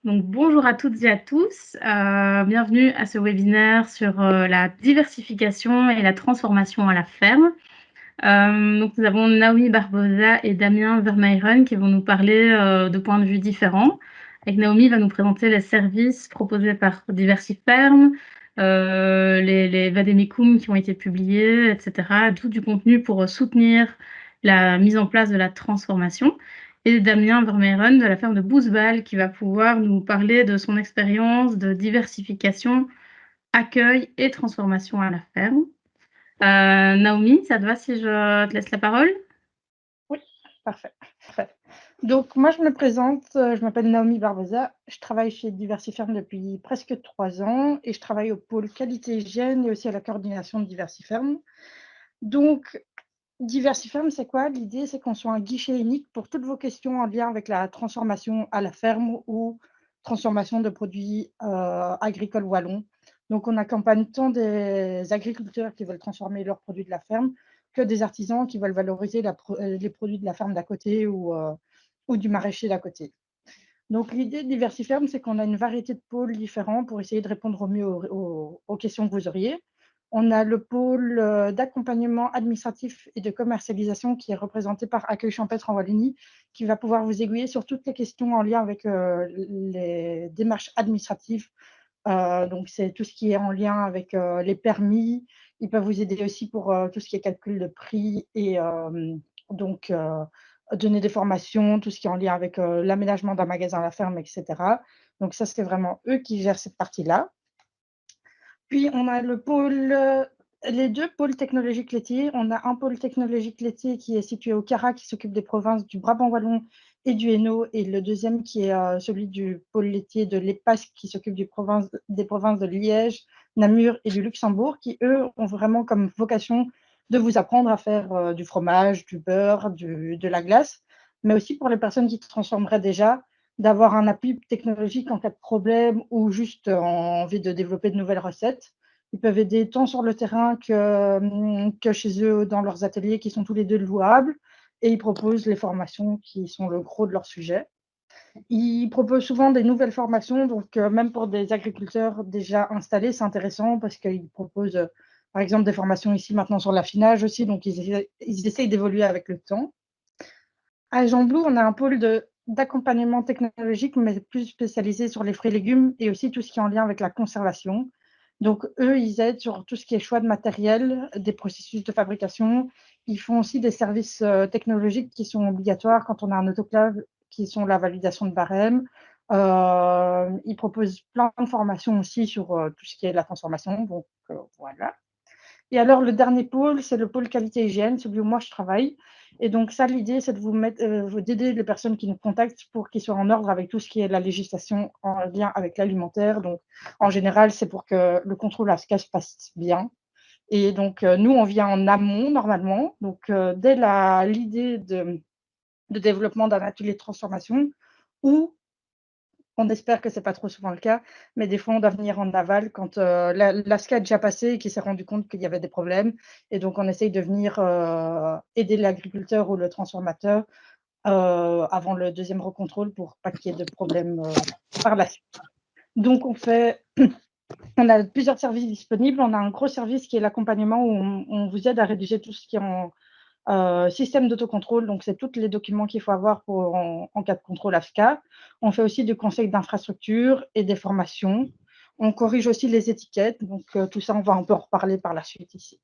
Donc, bonjour à toutes et à tous. Bienvenue à ce webinaire sur la diversification et la transformation à la ferme. Donc, nous avons Naomi Barbosa et Damien Vermeiren qui vont nous parler de points de vue différents. Avec Naomi va nous présenter les services proposés par Diversiferm, les vademecum qui ont été publiés, etc. Tout du contenu pour soutenir la mise en place de la transformation. Et Damien Vermeiren de la ferme de Bousval qui va pouvoir nous parler de son expérience de diversification, accueil et transformation à la ferme. Naomi, ça te va si je te laisse la parole? Oui, parfait. Donc, moi, je me présente, je m'appelle Naomi Barbosa, je travaille chez Diversiferm depuis presque 3 ans et je travaille au pôle qualité hygiène et aussi à la coordination de Diversiferm. Donc, Diversiferm, c'est quoi? L'idée, c'est qu'on soit un guichet unique pour toutes vos questions en lien avec la transformation à la ferme ou transformation de produits agricoles wallons. Donc, on accompagne tant des agriculteurs qui veulent transformer leurs produits de la ferme que des artisans qui veulent valoriser les produits de la ferme d'à côté ou du maraîcher d'à côté. Donc, l'idée de Diversiferm, c'est qu'on a une variété de pôles différents pour essayer de répondre au mieux aux questions que vous auriez. On a le pôle d'accompagnement administratif et de commercialisation qui est représenté par Accueil Champêtre en Wallonie, qui va pouvoir vous aiguiller sur toutes les questions en lien avec les démarches administratives. Donc, c'est tout ce qui est en lien avec les permis. Ils peuvent vous aider aussi pour tout ce qui est calcul de prix et donc donner des formations, tout ce qui est en lien avec l'aménagement d'un magasin à la ferme, etc. Donc, ça, c'est vraiment eux qui gèrent cette partie-là. Puis, on a les deux pôles technologiques laitiers. On a un pôle technologique laitier qui est situé au Cara, qui s'occupe des provinces du Brabant wallon et du Hainaut, et le deuxième qui est celui du pôle laitier de l'EPAS, qui s'occupe des provinces de Liège, Namur et du Luxembourg, qui, eux, ont vraiment comme vocation de vous apprendre à faire du fromage, du beurre, de la glace, mais aussi pour les personnes qui transformeraient déjà, d'avoir un appui technologique en cas de problème ou juste envie de développer de nouvelles recettes. Ils peuvent aider tant sur le terrain que chez eux dans leurs ateliers qui sont tous les deux louables, et ils proposent les formations qui sont le gros de leur sujet. Ils proposent souvent des nouvelles formations, donc même pour des agriculteurs déjà installés, c'est intéressant parce qu'ils proposent par exemple des formations ici maintenant sur l'affinage aussi, donc ils essayent d'évoluer avec le temps. À Jean-Blou, on a un pôle d'accompagnement technologique, mais plus spécialisé sur les fruits et légumes et aussi tout ce qui est en lien avec la conservation. Donc, eux, ils aident sur tout ce qui est choix de matériel, des processus de fabrication. Ils font aussi des services technologiques qui sont obligatoires quand on a un autoclave, qui sont la validation de barème. Ils proposent plein de formations aussi sur tout ce qui est de la transformation. Donc, voilà. Et alors, le dernier pôle, c'est le pôle qualité hygiène, celui où moi je travaille. Et donc, ça, l'idée, c'est de d'aider les personnes qui nous contactent pour qu'ils soient en ordre avec tout ce qui est la législation en lien avec l'alimentaire. Donc, en général, c'est pour que le contrôle à ce cas se passe bien. Et donc, nous, on vient en amont, normalement. Donc, dès l'idée de développement d'un atelier de transformation, où on espère que ce n'est pas trop souvent le cas, mais des fois, on doit venir en aval quand l'ASCA est déjà passé et qu'il s'est rendu compte qu'il y avait des problèmes. Et donc, on essaye de venir aider l'agriculteur ou le transformateur avant le deuxième recontrôle pour pas qu'il y ait de problème par la suite. Donc, on a plusieurs services disponibles. On a un gros service qui est l'accompagnement où on vous aide à rédiger tout ce qui est en système d'autocontrôle, donc c'est tous les documents qu'il faut avoir en cas de contrôle AFCA. On fait aussi du conseil d'infrastructure et des formations. On corrige aussi les étiquettes, donc tout ça, on va un peu en reparler par la suite ici.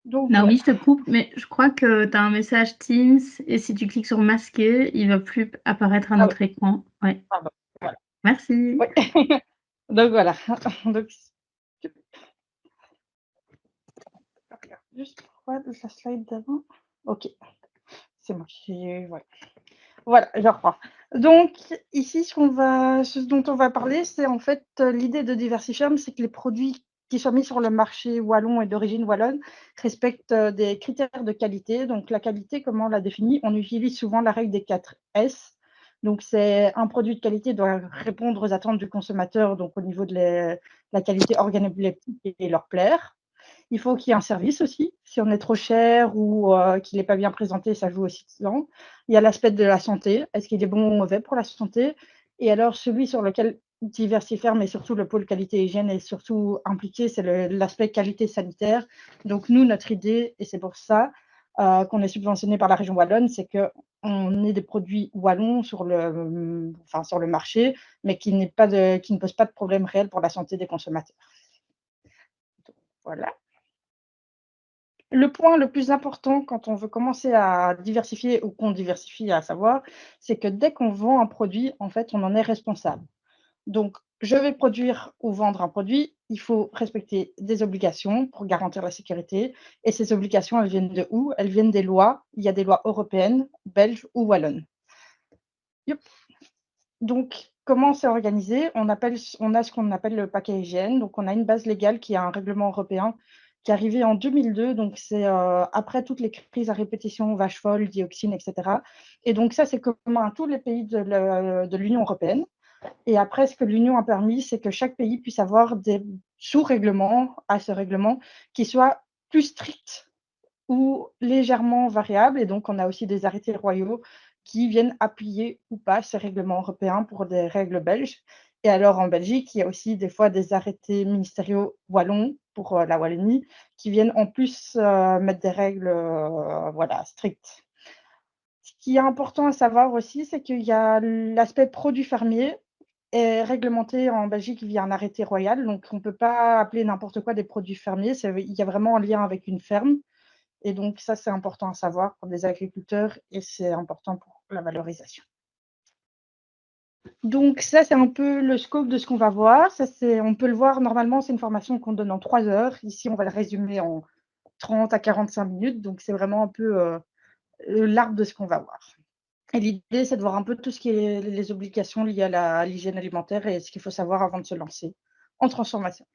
Donc, Naomi, voilà. je te coupe, mais je crois que tu as un message Teams et si tu cliques sur masquer, il ne va plus apparaître à notre écran. Ouais. Pardon, voilà. Merci. Oui. Donc, voilà. Donc, juste la slide d'avant. OK. C'est moi qui... Ouais. Voilà, je reprends. Donc, ici, ce dont on va parler, c'est en fait l'idée de Diversiferm, c'est que les produits qui sont mis sur le marché wallon et d'origine wallonne respectent des critères de qualité. Donc, la qualité, comment on la définit? On utilise souvent la règle des 4 S. Donc, c'est un produit de qualité doit répondre aux attentes du consommateur, donc au niveau de la qualité organoleptique et leur plaire. Il faut qu'il y ait un service aussi. Si on est trop cher ou qu'il n'est pas bien présenté, ça joue aussi dedans. Il y a l'aspect de la santé. Est-ce qu'il est bon ou mauvais pour la santé? Et alors, celui sur lequel Diversiferm et surtout le pôle qualité et hygiène est surtout impliqué, c'est l'aspect qualité sanitaire. Donc, nous, notre idée, et c'est pour ça qu'on est subventionné par la région wallonne, c'est qu'on ait des produits wallons sur le marché, mais qui ne posent pas de problème réel pour la santé des consommateurs. Donc, voilà. Le point le plus important quand on veut commencer à diversifier ou qu'on diversifie, à savoir, c'est que dès qu'on vend un produit, en fait, on en est responsable. Donc, je vais produire ou vendre un produit, il faut respecter des obligations pour garantir la sécurité. Et ces obligations, elles viennent de où? Elles viennent des lois. Il y a des lois européennes, belges ou wallonnes. Yep. Donc, comment c'est organisé? On a ce qu'on appelle le paquet hygiène. Donc, on a une base légale qui est un règlement européen qui est arrivé en 2002. Donc, c'est après toutes les crises à répétition, vache folle, dioxine, etc. Et donc, ça, c'est commun à tous les pays de l'Union européenne. Et après, ce que l'Union a permis, c'est que chaque pays puisse avoir des sous-règlements à ce règlement qui soient plus stricts ou légèrement variables. Et donc, on a aussi des arrêtés royaux qui viennent appuyer ou pas ces règlements européens pour des règles belges. Et alors, en Belgique, il y a aussi des fois des arrêtés ministériaux wallons pour la Wallonie qui viennent en plus mettre des règles strictes. Ce qui est important à savoir aussi, c'est qu'il y a l'aspect produit fermier est réglementé en Belgique via un arrêté royal. Donc, on ne peut pas appeler n'importe quoi des produits fermiers. Il y a vraiment un lien avec une ferme. Et donc, ça, c'est important à savoir pour les agriculteurs et c'est important pour la valorisation. Donc, ça, c'est un peu le scope de ce qu'on va voir. On peut le voir, normalement, c'est une formation qu'on donne en 3 heures. Ici, on va le résumer en 30 à 45 minutes. Donc, c'est vraiment un peu l'arbre de ce qu'on va voir. Et l'idée, c'est de voir un peu tout ce qui est les obligations liées à l'hygiène alimentaire et ce qu'il faut savoir avant de se lancer en transformation.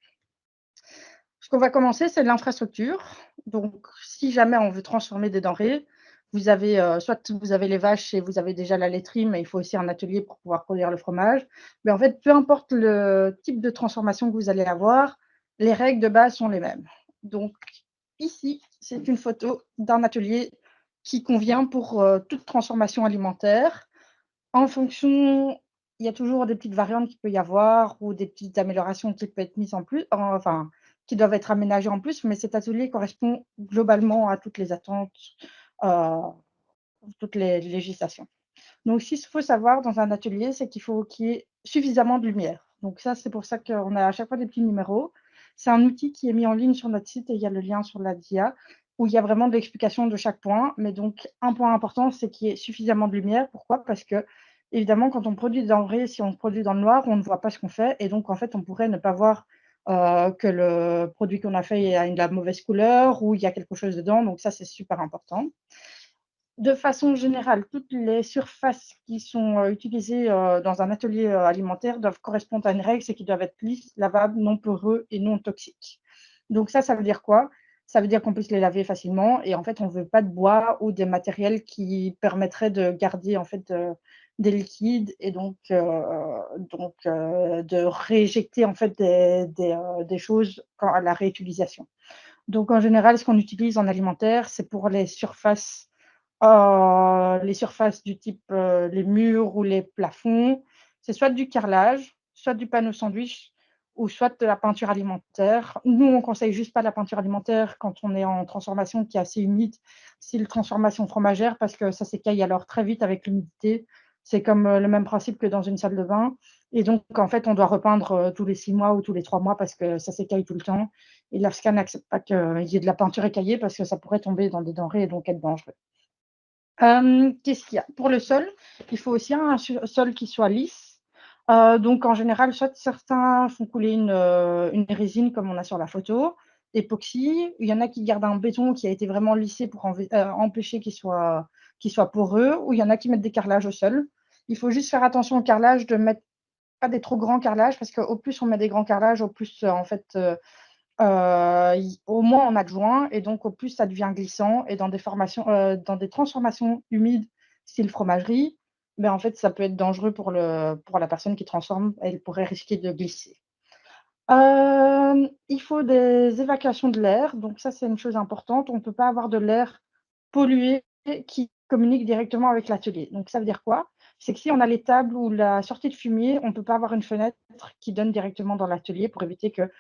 Ce qu'on va commencer, c'est l'infrastructure. Donc, si jamais on veut transformer des denrées, soit vous avez les vaches et vous avez déjà la laiterie, mais il faut aussi un atelier pour pouvoir produire le fromage. Mais en fait, peu importe le type de transformation que vous allez avoir, les règles de base sont les mêmes. Donc, ici, c'est une photo d'un atelier qui convient pour toute transformation alimentaire. En fonction, il y a toujours des petites variantes qu'il peut y avoir ou des petites améliorations qui peuvent être mises en plus, enfin, qui doivent être aménagées en plus, mais cet atelier correspond globalement à toutes les attentes, euh, toutes les législations. Donc, ce qu'il faut savoir dans un atelier, c'est qu'il faut qu'il y ait suffisamment de lumière. Donc, ça, c'est pour ça qu'on a à chaque fois des petits numéros. C'est un outil qui est mis en ligne sur notre site et il y a le lien sur la DIA où il y a vraiment de l'explication de chaque point. Mais donc, un point important, c'est qu'il y ait suffisamment de lumière. Pourquoi? Parce que, évidemment, quand on produit des denrées, si on produit dans le noir, on ne voit pas ce qu'on fait. Et donc, en fait, on pourrait ne pas voir que le produit qu'on a fait a la mauvaise couleur ou il y a quelque chose dedans. Donc, ça, c'est super important. De façon générale, toutes les surfaces qui sont utilisées dans un atelier alimentaire doivent correspondre à une règle, c'est qu'ils doivent être lisses, lavables, non poreux et non toxiques. Donc ça veut dire quoi? Ça veut dire qu'on puisse les laver facilement et en fait, on ne veut pas de bois ou des matériels qui permettraient de garder en fait des liquides et donc de rééjecter en fait des choses à la réutilisation. Donc en général, ce qu'on utilise en alimentaire, c'est pour les surfaces du type les murs ou les plafonds, c'est soit du carrelage, soit du panneau sandwich ou soit de la peinture alimentaire. Nous, on conseille juste pas la peinture alimentaire quand on est en transformation qui est assez humide, style transformation fromagère, parce que ça s'écaille alors très vite avec l'humidité. C'est comme le même principe que dans une salle de bain. Et donc, en fait, on doit repeindre tous les 6 mois ou tous les 3 mois parce que ça s'écaille tout le temps. Et l'AFSCA n'accepte pas qu'il y ait de la peinture écaillée parce que ça pourrait tomber dans des denrées et donc être dangereux. Qu'est-ce qu'il y a? Pour le sol, il faut aussi un sol qui soit lisse. Donc, en général, soit certains font couler une résine comme on a sur la photo, époxy. Il y en a qui gardent un béton qui a été vraiment lissé pour empêcher qu'il soit poreux, ou il y en a qui mettent des carrelages au sol. Il faut juste faire attention au carrelage, de mettre pas des trop grands carrelages, parce qu'au plus on met des grands carrelages, au plus, en fait, au moins on adjoint et donc au plus ça devient glissant et dans des transformations humides style fromagerie, ben en fait ça peut être dangereux pour la personne qui transforme, elle pourrait risquer de glisser. Il faut des évacuations de l'air, donc ça c'est une chose importante, on ne peut pas avoir de l'air pollué qui communique directement avec l'atelier. Donc ça veut dire quoi? c'est que si on a les tables ou la sortie de fumier, on ne peut pas avoir une fenêtre qui donne directement dans l'atelier pour éviter que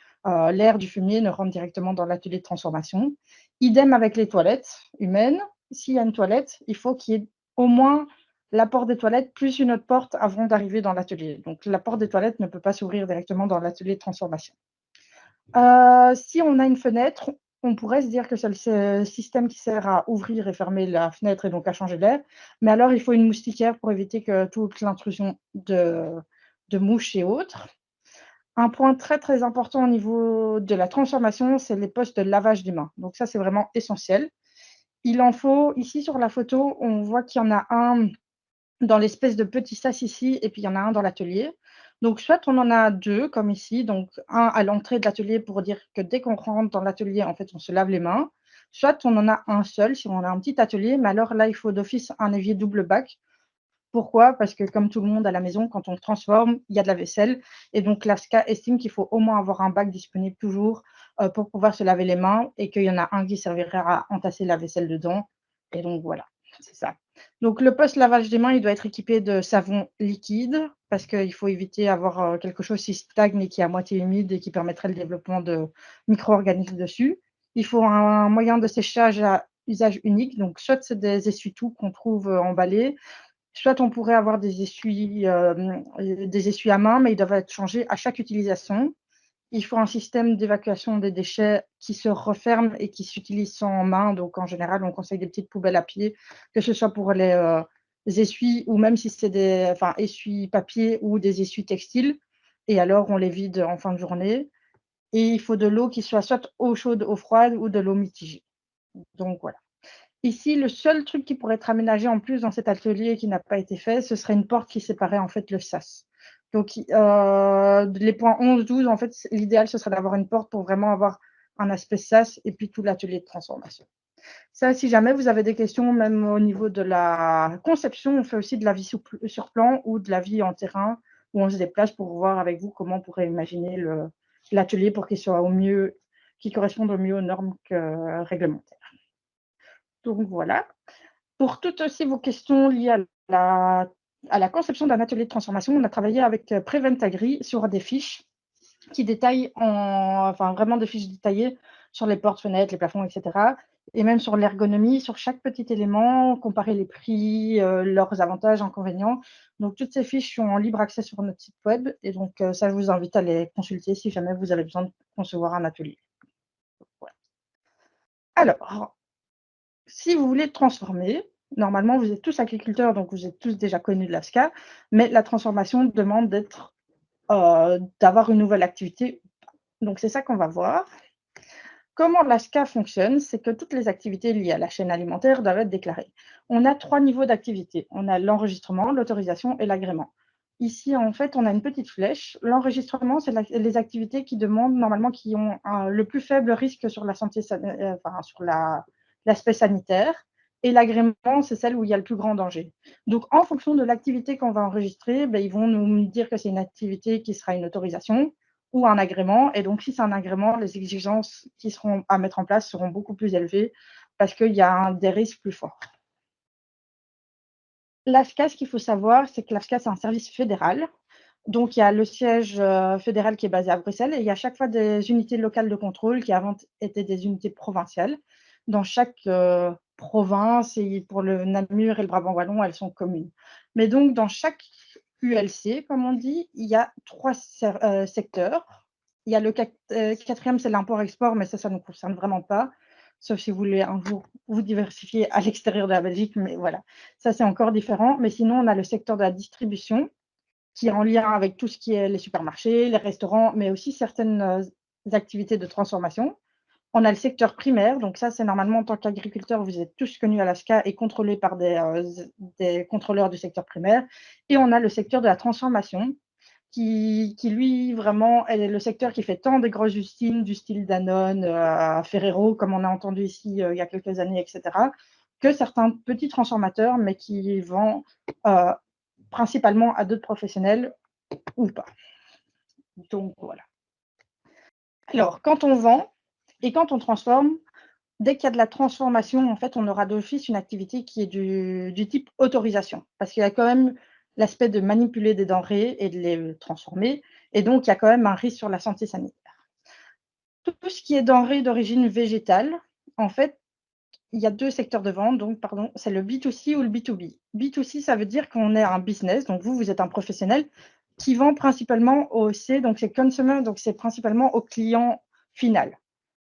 l'air du fumier ne rentre directement dans l'atelier de transformation. Idem avec les toilettes humaines. S'il y a une toilette, il faut qu'il y ait au moins la porte des toilettes plus une autre porte avant d'arriver dans l'atelier. Donc la porte des toilettes ne peut pas s'ouvrir directement dans l'atelier de transformation. Si on a une fenêtre, on pourrait se dire que c'est le système qui sert à ouvrir et fermer la fenêtre et donc à changer l'air. Mais alors, il faut une moustiquaire pour éviter que toute l'intrusion de mouches et autres. Un point très, très important au niveau de la transformation, c'est les postes de lavage des mains. Donc ça, c'est vraiment essentiel. Il en faut, ici sur la photo, on voit qu'il y en a un dans l'espèce de petit sas ici, et puis il y en a un dans l'atelier. Donc, soit on en a deux, comme ici, donc un à l'entrée de l'atelier pour dire que dès qu'on rentre dans l'atelier, en fait, on se lave les mains. Soit on en a un seul, si on a un petit atelier, mais alors là, il faut d'office un évier double bac. Pourquoi? Parce que comme tout le monde à la maison, quand on transforme, il y a de la vaisselle. Et donc, l'ASCA estime qu'il faut au moins avoir un bac disponible toujours pour pouvoir se laver les mains et qu'il y en a un qui servira à entasser la vaisselle dedans. Et donc, voilà, c'est ça. Donc, le poste lavage des mains, il doit être équipé de savon liquide parce qu'il faut éviter d'avoir quelque chose qui stagne et qui est à moitié humide et qui permettrait le développement de micro-organismes dessus. Il faut un moyen de séchage à usage unique. Donc, soit c'est des essuie-tout qu'on trouve emballés, soit on pourrait avoir des essuies à main, mais ils doivent être changés à chaque utilisation. Il faut un système d'évacuation des déchets qui se referme et qui s'utilise sans main. Donc, en général, on conseille des petites poubelles à pied, que ce soit pour les essuies ou même si c'est des essuies papier ou des essuies textiles. Et alors, on les vide en fin de journée. Et il faut de l'eau qui soit soit eau chaude, eau froide ou de l'eau mitigée. Donc, voilà. Ici, le seul truc qui pourrait être aménagé en plus dans cet atelier qui n'a pas été fait, ce serait une porte qui séparait en fait le sas. Donc, les points 11, 12, en fait, l'idéal, ce serait d'avoir une porte pour vraiment avoir un aspect sas et puis tout l'atelier de transformation. Ça, si jamais vous avez des questions, même au niveau de la conception, on fait aussi de la vie sur plan ou de la vie en terrain où on se déplace pour voir avec vous comment on pourrait imaginer l'atelier pour qu'il soit au mieux, qu'il corresponde au mieux aux normes réglementaires. Donc voilà. Pour toutes aussi vos questions liées à la conception d'un atelier de transformation, on a travaillé avec Prevent Agri sur des fiches qui détaillent, vraiment des fiches détaillées sur les portes, fenêtres, les plafonds, etc. Et même sur l'ergonomie, sur chaque petit élément, comparer les prix, leurs avantages, inconvénients. Donc, toutes ces fiches sont en libre accès sur notre site web. Et donc, ça, je vous invite à les consulter si jamais vous avez besoin de concevoir un atelier. Voilà. Alors, si vous voulez transformer, normalement, vous êtes tous agriculteurs, donc vous êtes tous déjà connus de l'ASCA, mais la transformation demande d'avoir une nouvelle activité. Donc, c'est ça qu'on va voir. Comment l'ASCA fonctionne, c'est que toutes les activités liées à la chaîne alimentaire doivent être déclarées. On a 3 niveaux d'activité. On a l'enregistrement, l'autorisation et l'agrément. Ici, en fait, on a une petite flèche. L'enregistrement, c'est les activités qui demandent, normalement, qui ont le plus faible risque sur la santé, sur l'aspect sanitaire. Et l'agrément, c'est celle où il y a le plus grand danger. Donc, en fonction de l'activité qu'on va enregistrer, ils vont nous dire que c'est une activité qui sera une autorisation ou un agrément. Et donc, si c'est un agrément, les exigences qui seront à mettre en place seront beaucoup plus élevées parce qu'il y a des risques plus forts. L'ASCA, ce qu'il faut savoir, c'est que l'ASCA, c'est un service fédéral. Donc, il y a le siège fédéral qui est basé à Bruxelles et il y a chaque fois des unités locales de contrôle qui avant étaient des unités provinciales. Dans chaque province, et pour le Namur et le Brabant wallon, elles sont communes. Mais donc, dans chaque ULC, comme on dit, il y a 3 secteurs. Il y a le quatrième, c'est l'import-export, mais ça ne nous concerne vraiment pas, sauf si vous voulez un jour vous diversifier à l'extérieur de la Belgique, mais voilà, ça c'est encore différent. Mais sinon, on a le secteur de la distribution, qui est en lien avec tout ce qui est les supermarchés, les restaurants, mais aussi certaines activités de transformation. On a le secteur primaire, donc ça c'est normalement en tant qu'agriculteur, vous êtes tous connus à l'ASCA et contrôlés par des contrôleurs du secteur primaire. Et on a le secteur de la transformation, qui lui, vraiment, est le secteur qui fait tant des grosses usines du style Danone, Ferrero, comme on a entendu ici il y a quelques années, etc., que certains petits transformateurs, mais qui vendent principalement à d'autres professionnels ou pas. Donc, voilà. Alors, quand on vend et quand on transforme, dès qu'il y a de la transformation, en fait, on aura d'office une activité qui est du type autorisation, parce qu'il y a quand même l'aspect de manipuler des denrées et de les transformer. Et donc, il y a quand même un risque sur la santé sanitaire. Tout ce qui est denrées d'origine végétale, en fait, il y a 2 secteurs de vente, donc pardon, c'est le B2C ou le B2B. B2C, ça veut dire qu'on est un business, donc vous êtes un professionnel qui vend principalement au C, donc c'est consumer, donc c'est principalement au client final.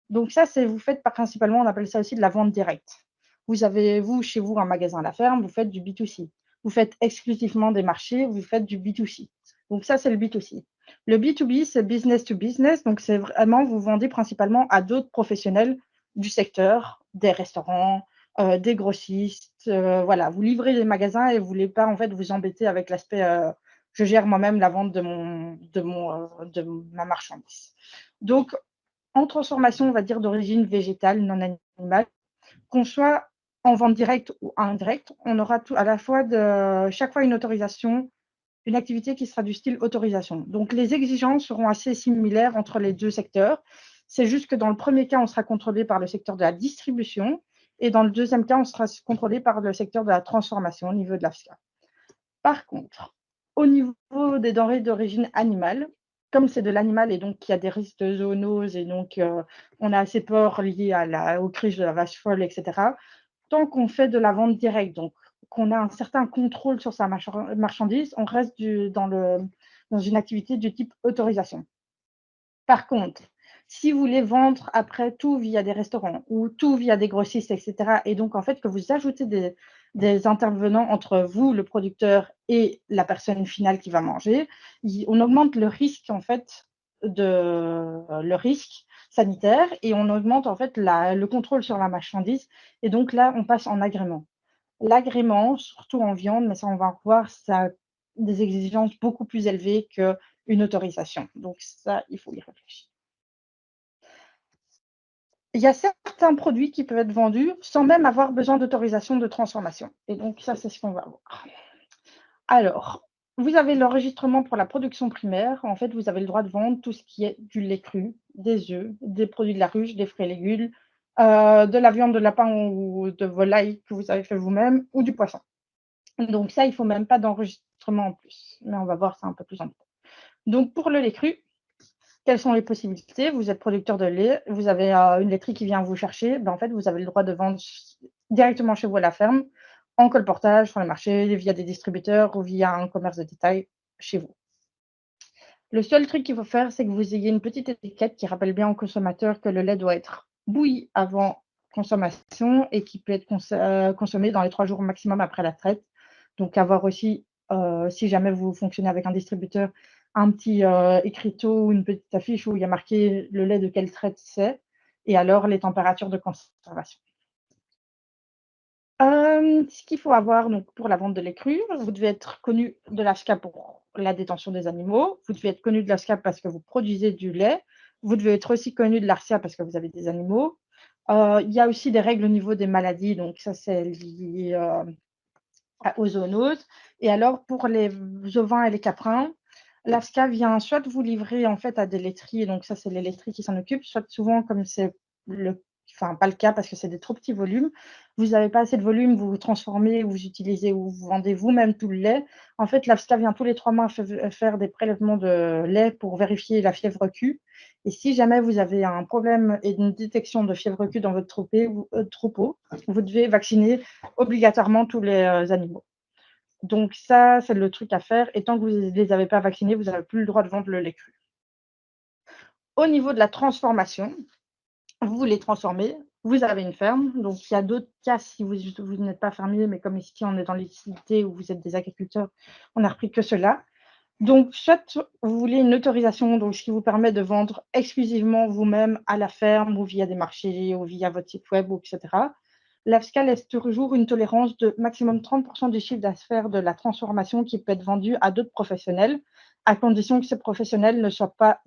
Donc ça, c'est vous faites principalement, on appelle ça aussi de la vente directe. Vous avez, vous, chez vous, un magasin à la ferme, vous faites du B2C. Vous faites exclusivement des marchés, vous faites du B2C. Donc ça, c'est le B2C. Le B2B, c'est business to business, donc c'est vraiment, vous vendez principalement à d'autres professionnels du secteur, des restaurants, des grossistes, voilà. Vous livrez les magasins et vous ne voulez pas, en fait, vous embêter avec l'aspect, je gère moi-même la vente de ma marchandise. Donc, en transformation, on va dire d'origine végétale, non animale, qu'on soit en vente directe ou indirecte, on aura tout, à la fois chaque fois une autorisation, une activité qui sera du style autorisation. Donc, les exigences seront assez similaires entre les 2 secteurs. C'est juste que dans le premier cas, on sera contrôlé par le secteur de la distribution et dans le deuxième cas, on sera contrôlé par le secteur de la transformation au niveau de l'AFSCA. Par contre, au niveau des denrées d'origine animale, comme c'est de l'animal et donc il y a des risques de zoonose et donc on a assez peur liées aux crises de la vache folle, etc. Tant qu'on fait de la vente directe, donc qu'on a un certain contrôle sur sa marchandise, on reste dans une activité du type autorisation. Par contre, si vous voulez vendre après tout via des restaurants ou tout via des grossistes, etc., et donc en fait que vous ajoutez des intervenants entre vous, le producteur, et la personne finale qui va manger, on augmente le risque en fait le risque sanitaire et on augmente en fait le contrôle sur la marchandise. Et donc là, on passe en agrément. L'agrément, surtout en viande, mais ça on va voir, ça a des exigences beaucoup plus élevées qu'une autorisation. Donc ça, il faut y réfléchir. Il y a certains produits qui peuvent être vendus sans même avoir besoin d'autorisation de transformation. Et donc ça, c'est ce qu'on va voir. Alors, vous avez l'enregistrement pour la production primaire. En fait, vous avez le droit de vendre tout ce qui est du lait cru, des œufs, des produits de la ruche, des fruits et légumes, de la viande de lapin ou de volaille que vous avez fait vous-même ou du poisson. Donc ça, il ne faut même pas d'enregistrement en plus. Mais on va voir ça un peu plus en détail. Donc pour le lait cru, quelles sont les possibilités? Vous êtes producteur de lait, vous avez une laiterie qui vient vous chercher. En fait, vous avez le droit de vendre directement chez vous à la ferme, en colportage, sur le marché, via des distributeurs ou via un commerce de détail chez vous. Le seul truc qu'il faut faire, c'est que vous ayez une petite étiquette qui rappelle bien au consommateur que le lait doit être bouilli avant consommation et qui peut être consommé dans les 3 jours maximum après la traite. Donc avoir aussi, si jamais vous fonctionnez avec un distributeur, un petit écriteau ou une petite affiche où il y a marqué le lait de quelle traite c'est et alors les températures de conservation. Ce qu'il faut avoir donc pour la vente de lait cru, vous devez être connu de l'ASCA pour la détention des animaux, vous devez être connu de l'ASCA parce que vous produisez du lait, vous devez être aussi connu de l'ARCIA parce que vous avez des animaux. Il y a aussi des règles au niveau des maladies, donc ça c'est lié, aux zoonoses. Et alors pour les ovins et les caprins, l'ASCA vient soit vous livrer en fait à des laiteries, donc ça c'est les laiteries qui s'en occupent, soit souvent comme c'est pas le cas parce que c'est des trop petits volumes, vous n'avez pas assez de volume, vous vous transformez, vous utilisez ou vous vendez vous-même tout le lait. En fait, l'ASCA vient tous les 3 mois faire des prélèvements de lait pour vérifier la fièvre Q. Et si jamais vous avez un problème et une détection de fièvre Q dans votre troupeau, vous devez vacciner obligatoirement tous les animaux. Donc ça, c'est le truc à faire. Et tant que vous ne les avez pas vaccinés, vous n'avez plus le droit de vendre le lait cru. Au niveau de la transformation, vous les transformez, vous avez une ferme. Donc il y a d'autres cas si vous n'êtes pas fermier, mais comme ici on est dans les cités où vous êtes des agriculteurs, on n'a repris que cela. Donc soit vous voulez une autorisation, donc ce qui vous permet de vendre exclusivement vous-même à la ferme ou via des marchés ou via votre site web, etc. L'AFSCA laisse toujours une tolérance de maximum 30% du chiffre d'affaires de la transformation qui peut être vendu à d'autres professionnels, à condition que ces professionnels ne soient pas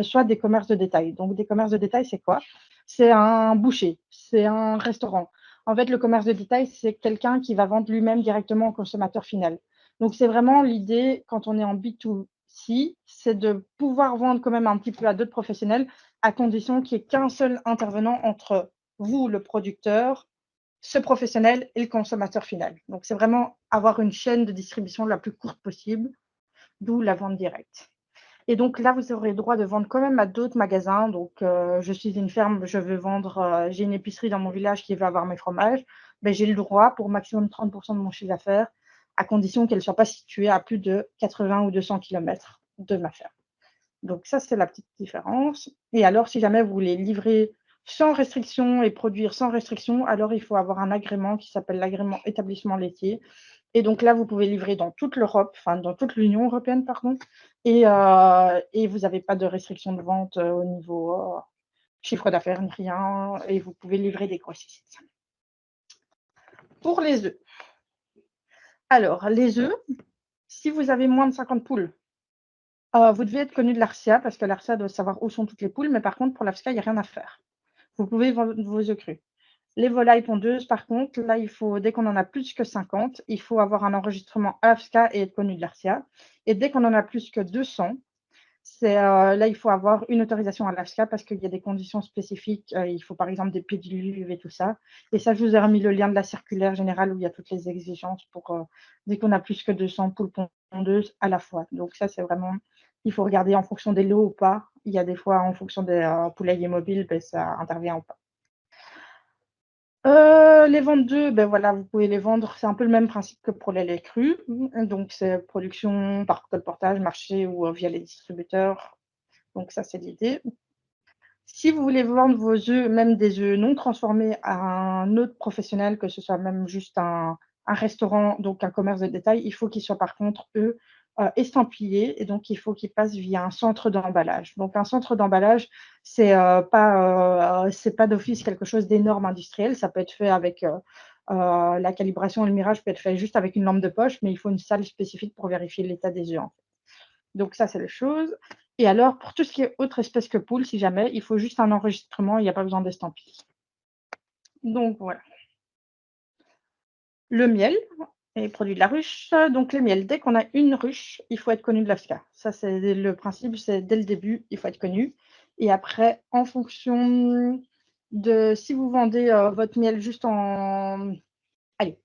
soit des commerces de détail. Donc, des commerces de détail, c'est quoi? C'est un boucher, c'est un restaurant. En fait, le commerce de détail, c'est quelqu'un qui va vendre lui-même directement au consommateur final. Donc, c'est vraiment l'idée, quand on est en B2C, c'est de pouvoir vendre quand même un petit peu à d'autres professionnels, à condition qu'il n'y ait qu'un seul intervenant entre vous, le producteur, ce professionnel et le consommateur final. Donc, c'est vraiment avoir une chaîne de distribution la plus courte possible, d'où la vente directe. Et donc là, vous aurez le droit de vendre quand même à d'autres magasins. Donc, je suis une ferme, je veux vendre, j'ai une épicerie dans mon village qui veut avoir mes fromages. Ben, j'ai le droit pour maximum 30 de mon chiffre d'affaires, à condition qu'elle ne soit pas située à plus de 80 ou 200 kilomètres de ma ferme. Donc ça, c'est la petite différence. Et alors, si jamais vous voulez livrer sans restriction et produire sans restriction, alors il faut avoir un agrément qui s'appelle l'agrément établissement laitier. Et donc là, vous pouvez livrer dans toute l'Europe, enfin dans toute l'Union européenne, pardon, et vous n'avez pas de restriction de vente au niveau chiffre d'affaires, ni rien, et vous pouvez livrer des grossistes. Pour les œufs. Alors, les œufs, si vous avez moins de 50 poules, vous devez être connu de l'ARCIA, parce que l'ARCIA doit savoir où sont toutes les poules, mais par contre, pour l'AFSCA, il n'y a rien à faire. Vous pouvez vendre vos œufs crus. Les volailles pondeuses, par contre, là, dès qu'on en a plus que 50, il faut avoir un enregistrement AFSCA et être connu de l'ARCIA. Et dès qu'on en a plus que 200, là, il faut avoir une autorisation à l'AFSCA parce qu'il y a des conditions spécifiques. Il faut par exemple des pédiluves et tout ça. Et ça, je vous ai remis le lien de la circulaire générale où il y a toutes les exigences pour dès qu'on a plus que 200 poules pondeuses à la fois. Donc ça, c'est vraiment, il faut regarder en fonction des lots ou pas. Il y a des fois, en fonction des poulaillers mobiles, ben, ça intervient ou pas. Les ventes d'œufs, ben voilà, vous pouvez les vendre, c'est un peu le même principe que pour les laits crus. Donc, c'est production par colportage, marché ou via les distributeurs. Donc, ça, c'est l'idée. Si vous voulez vendre vos œufs, même des œufs non transformés, à un autre professionnel, que ce soit même juste un restaurant, donc un commerce de détail, il faut qu'ils soient par contre, eux, estampillés. Et donc, il faut qu'ils passent via un centre d'emballage. Donc, un centre d'emballage, c'est pas d'office quelque chose d'énorme industriel. Ça peut être fait avec la calibration et le mirage peut être fait juste avec une lampe de poche, mais il faut une salle spécifique pour vérifier l'état des œufs. Donc ça, c'est la chose. Et alors, pour tout ce qui est autre espèce que poule, si jamais, il faut juste un enregistrement, il n'y a pas besoin d'estampille. Donc voilà. Le miel est produit de la ruche. Donc le miel, dès qu'on a une ruche, il faut être connu de l'AFSCA. Ça, c'est le principe, c'est dès le début, il faut être connu. Et après, en fonction de si vous vendez votre miel juste allez,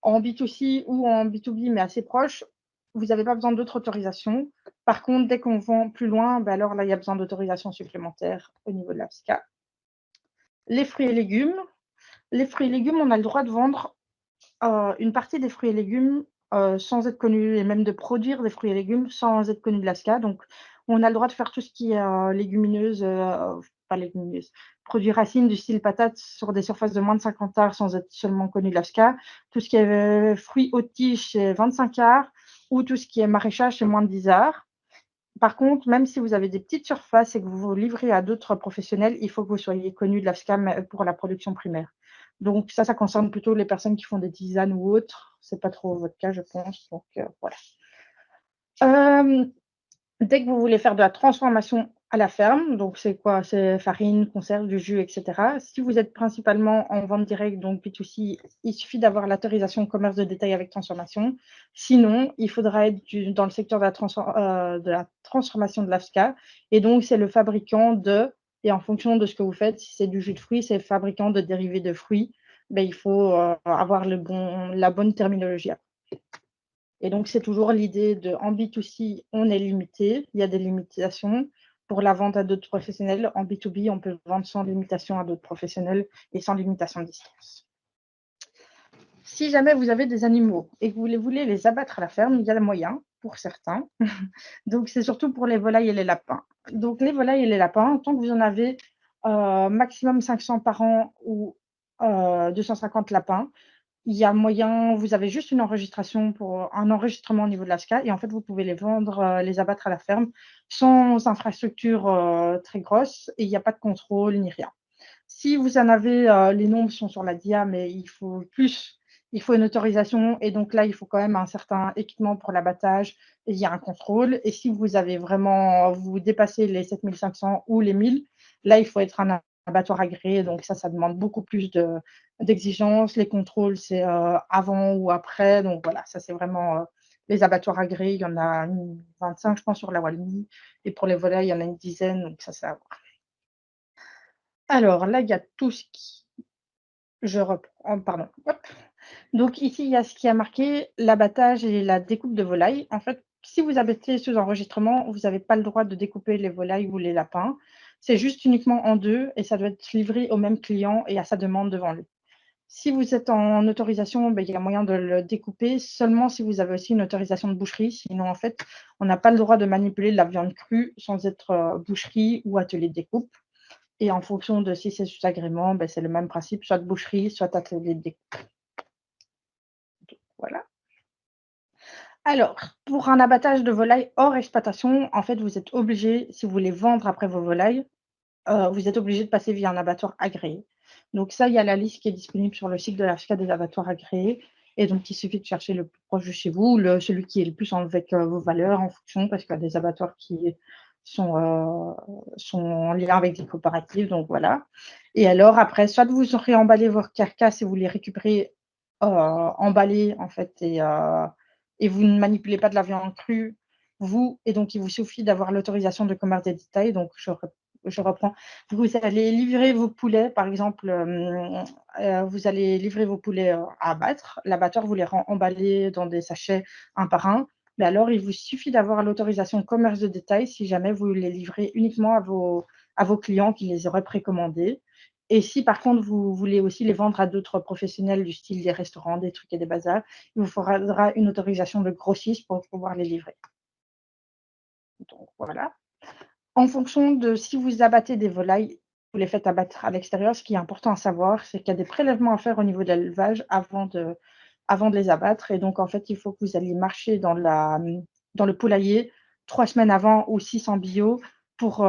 en B2C ou en B2B, mais assez proche, vous n'avez pas besoin d'autres autorisations. Par contre, dès qu'on vend plus loin, ben alors là, il y a besoin d'autorisation supplémentaire au niveau de l'AFSCA. Les fruits et légumes. Les fruits et légumes, on a le droit de vendre une partie des fruits et légumes sans être connu, et même de produire des fruits et légumes sans être connu de l'AFSCA. Donc, on a le droit de faire tout ce qui est légumineuse, pas légumineuse, produits racines du style patate sur des surfaces de moins de 50 arts sans être seulement connu de l'AFSCA. Tout ce qui est fruits haute tige, c'est 25 arts, ou tout ce qui est maraîchage, c'est moins de 10 arts. Par contre, même si vous avez des petites surfaces et que vous vous livrez à d'autres professionnels, il faut que vous soyez connu de l'AFSCA pour la production primaire. Donc ça concerne plutôt les personnes qui font des tisanes ou autres. C'est pas trop votre cas, je pense. Donc voilà. Dès que vous voulez faire de la transformation à la ferme, donc c'est quoi? C'est farine, conserve, du jus, etc. Si vous êtes principalement en vente directe, donc B2C, il suffit d'avoir l'autorisation commerce de détail avec transformation. Sinon, il faudra être dans le secteur de la transformation de l'AFSCA. Et donc, c'est le fabricant et en fonction de ce que vous faites, si c'est du jus de fruits, c'est le fabricant de dérivés de fruits, ben, il faut avoir la bonne terminologie. Et donc, c'est toujours l'idée en B2C, on est limité, il y a des limitations. Pour la vente à d'autres professionnels, en B2B, on peut vendre sans limitation à d'autres professionnels et sans limitation de distance. Si jamais vous avez des animaux et que vous voulez les abattre à la ferme, il y a le moyen pour certains. Donc, c'est surtout pour les volailles et les lapins. Donc, les volailles et les lapins, tant que vous en avez maximum 500 par an ou 250 lapins, il y a moyen, vous avez juste une enregistration pour un enregistrement au niveau de l'ASCA et en fait, vous pouvez les vendre, les abattre à la ferme sans infrastructure très grosse et il n'y a pas de contrôle ni rien. Si vous en avez, les nombres sont sur la dia, mais il faut une autorisation et donc là, il faut quand même un certain équipement pour l'abattage et il y a un contrôle. Et si vous avez vraiment, vous dépassez les 7500 ou les 1000, là, il faut être un abattoir agréé. Donc ça demande beaucoup plus d'exigences. Les contrôles, c'est avant ou après. Donc voilà, ça c'est vraiment les abattoirs agréés. Il y en a 25, je pense, sur la Wallonie. Et pour les volailles, il y en a une dizaine. Donc ça, c'est à voir. Alors là, il y a tout ce qui Je reprends, pardon. Hop. Donc ici, il y a ce qui a marqué l'abattage et la découpe de volailles. En fait, si vous abattez sous enregistrement, vous n'avez pas le droit de découper les volailles ou les lapins. C'est juste uniquement en deux et ça doit être livré au même client et à sa demande devant lui. Si vous êtes en autorisation, il y a moyen de le découper seulement si vous avez aussi une autorisation de boucherie. Sinon, en fait, on n'a pas le droit de manipuler de la viande crue sans être boucherie ou atelier de découpe. Et en fonction de si c'est sous agrément, c'est le même principe, soit de boucherie, soit atelier de découpe. Voilà. Alors, pour un abattage de volailles hors exploitation, en fait, vous êtes obligé, si vous voulez vendre après vos volailles, vous êtes obligé de passer via un abattoir agréé. Donc ça, il y a la liste qui est disponible sur le site de l'AFSCA des abattoirs agréés. Et donc, il suffit de chercher le plus proche de chez vous, celui qui est le plus avec vos valeurs en fonction, parce qu'il y a des abattoirs qui sont en lien avec des coopératives. Donc voilà. Et alors, après, soit vous aurez emballé vos carcasses et vous les récupérez emballées, en fait, et vous ne manipulez pas de la viande crue, vous, et donc il vous suffit d'avoir l'autorisation de commerce des détails. Donc, je reprends. Vous allez livrer vos poulets, par exemple, vous allez livrer vos poulets à abattre. L'abatteur vous les rend emballés dans des sachets un par un. Mais alors, il vous suffit d'avoir l'autorisation commerce de détail si jamais vous les livrez uniquement à vos clients qui les auraient précommandés. Et si par contre vous voulez aussi les vendre à d'autres professionnels du style des restaurants, des trucs et des bazars, il vous faudra une autorisation de grossiste pour pouvoir les livrer. Donc voilà. En fonction de si vous abattez des volailles, vous les faites abattre à l'extérieur, ce qui est important à savoir, c'est qu'il y a des prélèvements à faire au niveau de l'élevage avant de les abattre. Et donc, en fait, il faut que vous alliez marcher dans le poulailler 3 semaines avant ou 6 en bio pour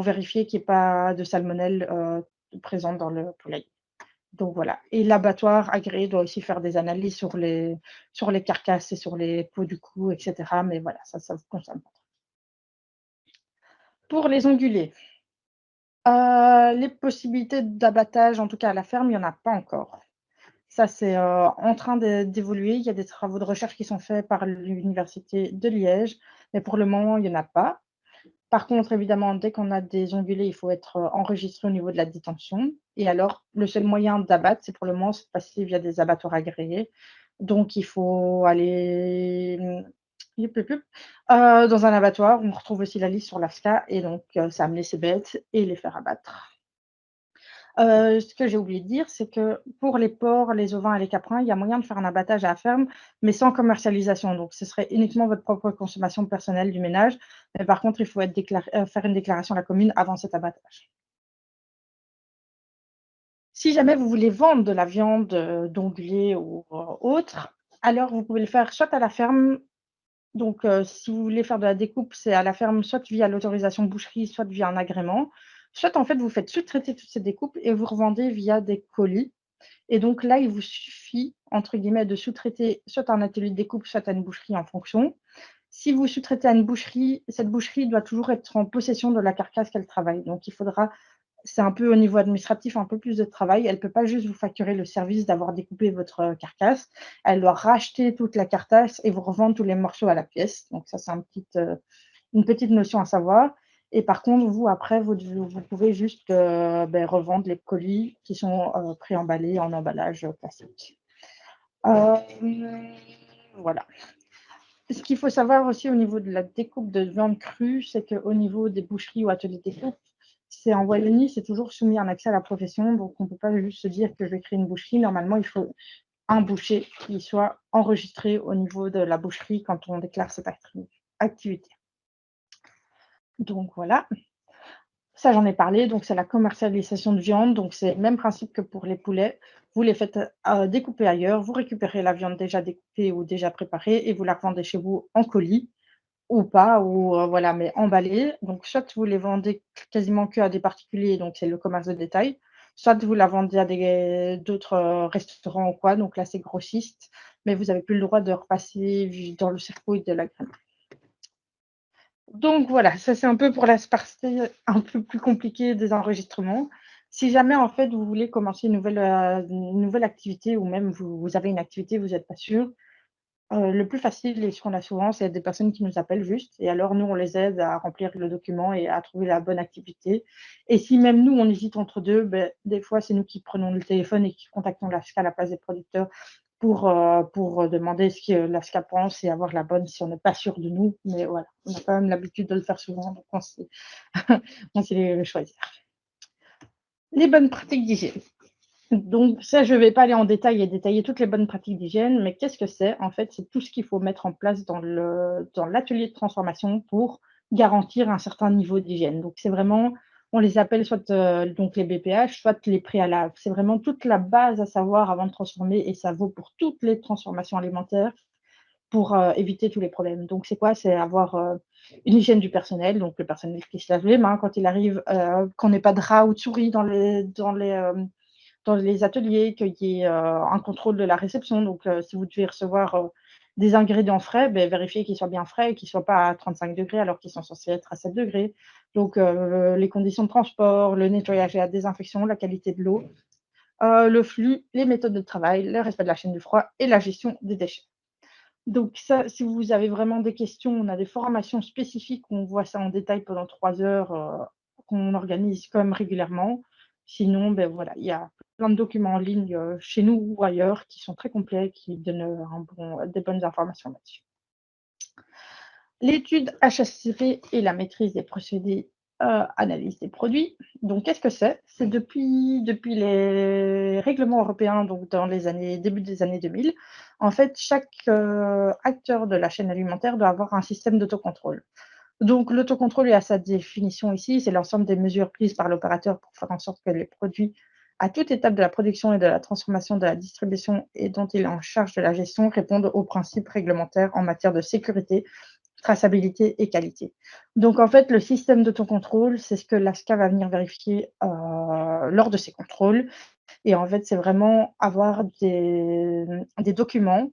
vérifier qu'il n'y ait pas de salmonelle présente dans le poulailler. Donc voilà. Et l'abattoir agréé doit aussi faire des analyses sur les carcasses et sur les peaux du cou, etc. Mais voilà, ça vous concerne pas. Pour les ongulés, les possibilités d'abattage, en tout cas à la ferme, il y en a pas encore. Ça, c'est, en train d'évoluer. Il y a des travaux de recherche qui sont faits par l'université de Liège, mais pour le moment, il y en a pas. Par contre, évidemment, dès qu'on a des ongulés, il faut être, enregistré au niveau de la détention et alors le seul moyen d'abattre, c'est pour le moment, c'est de passer via des abattoirs agréés. Donc il faut aller, yup, yup, yup, dans un abattoir. On retrouve aussi la liste sur l'AFSCA et donc c'est amener ces bêtes et les faire abattre. Ce que j'ai oublié de dire, c'est que pour les porcs, les ovins et les caprins, il y a moyen de faire un abattage à la ferme, mais sans commercialisation. Donc, ce serait uniquement votre propre consommation personnelle du ménage. Mais par contre, il faut faire une déclaration à la commune avant cet abattage. Si jamais vous voulez vendre de la viande d'ongulés ou autre, alors vous pouvez le faire soit à la ferme. Donc, si vous voulez faire de la découpe, c'est à la ferme, soit via l'autorisation boucherie, soit via un agrément. Soit en fait, vous faites sous-traiter toutes ces découpes et vous revendez via des colis. Et donc là, il vous suffit, entre guillemets, de sous-traiter soit à un atelier de découpe, soit à une boucherie en fonction. Si vous sous-traitez à une boucherie, cette boucherie doit toujours être en possession de la carcasse qu'elle travaille. Donc il faudra, c'est un peu au niveau administratif, un peu plus de travail. Elle ne peut pas juste vous facturer le service d'avoir découpé votre carcasse. Elle doit racheter toute la carcasse et vous revendre tous les morceaux à la pièce. Donc ça, c'est une petite notion à savoir. Et par contre, vous, après, vous pouvez juste revendre les colis qui sont préemballés en emballage classique. Euh, voilà. Ce qu'il faut savoir aussi au niveau de la découpe de viande crue, c'est qu'au niveau des boucheries ou ateliers de découpe, c'est en Wallonie, c'est toujours soumis à un accès à la profession. Donc, on ne peut pas juste se dire que je vais créer une boucherie. Normalement, il faut un boucher qui soit enregistré au niveau de la boucherie quand on déclare cette activité. Donc, voilà. Ça, j'en ai parlé. Donc, c'est la commercialisation de viande. Donc, c'est le même principe que pour les poulets. Vous les faites découper ailleurs. Vous récupérez la viande déjà découpée ou déjà préparée et vous la revendez chez vous en colis ou pas, ou voilà, mais emballée. Donc, soit vous les vendez quasiment que à des particuliers, donc c'est le commerce de détail. Soit vous la vendez à d'autres restaurants ou quoi. Donc là, c'est grossiste. Mais vous n'avez plus le droit de repasser dans le circuit de la graine. Donc voilà, ça c'est un peu pour la partie un peu plus compliquée des enregistrements. Si jamais en fait vous voulez commencer une nouvelle activité ou même vous avez une activité, vous n'êtes pas sûr, Le plus facile et ce qu'on a souvent, c'est des personnes qui nous appellent juste et alors nous, on les aide à remplir le document et à trouver la bonne activité et si même nous, on hésite entre 2, des fois, c'est nous qui prenons le téléphone et qui contactons l'AFSCA à la place des producteurs pour demander ce que l'AFSCA pense et avoir la bonne si on n'est pas sûr de nous. Mais voilà, on a quand même l'habitude de le faire souvent, donc on sait on sait les choisir. Les bonnes pratiques d'hygiène. Donc ça, je ne vais pas aller en détail et détailler toutes les bonnes pratiques d'hygiène, mais qu'est-ce que c'est? En fait, c'est tout ce qu'il faut mettre en place dans l'atelier de transformation pour garantir un certain niveau d'hygiène. Donc c'est vraiment, on les appelle soit donc les BPH, soit les préalables. C'est vraiment toute la base à savoir avant de transformer et ça vaut pour toutes les transformations alimentaires pour éviter tous les problèmes. Donc c'est quoi? C'est avoir une hygiène du personnel, donc le personnel qui se lave les mains quand il arrive, qu'on n'ait pas de rats ou de souris dans les ateliers, qu'il y ait un contrôle de la réception. Donc, si vous devez recevoir des ingrédients frais, vérifiez qu'ils soient bien frais et qu'ils ne soient pas à 35 degrés alors qu'ils sont censés être à 7 degrés. Donc, les conditions de transport, le nettoyage et la désinfection, la qualité de l'eau, le flux, les méthodes de travail, le respect de la chaîne du froid et la gestion des déchets. Donc ça, si vous avez vraiment des questions, on a des formations spécifiques, on voit ça en détail pendant 3 heures, qu'on organise quand même régulièrement. Sinon, voilà, il y a plein de documents en ligne, chez nous ou ailleurs qui sont très complets, qui donnent, des bonnes informations là-dessus. L'étude HACCP et la maîtrise des procédés, analyse des produits. Donc qu'est-ce que c'est? C'est depuis les règlements européens, donc dans les début des années 2000, en fait, chaque, acteur de la chaîne alimentaire doit avoir un système d'autocontrôle. Donc l'autocontrôle, il a sa définition ici, c'est l'ensemble des mesures prises par l'opérateur pour faire en sorte que les produits, à toute étape de la production et de la transformation, de la distribution et dont il est en charge de la gestion, répondent aux principes réglementaires en matière de sécurité, traçabilité et qualité. Donc en fait, le système d'autocontrôle, c'est ce que l'AFSCA va venir vérifier lors de ses contrôles. Et en fait, c'est vraiment avoir des documents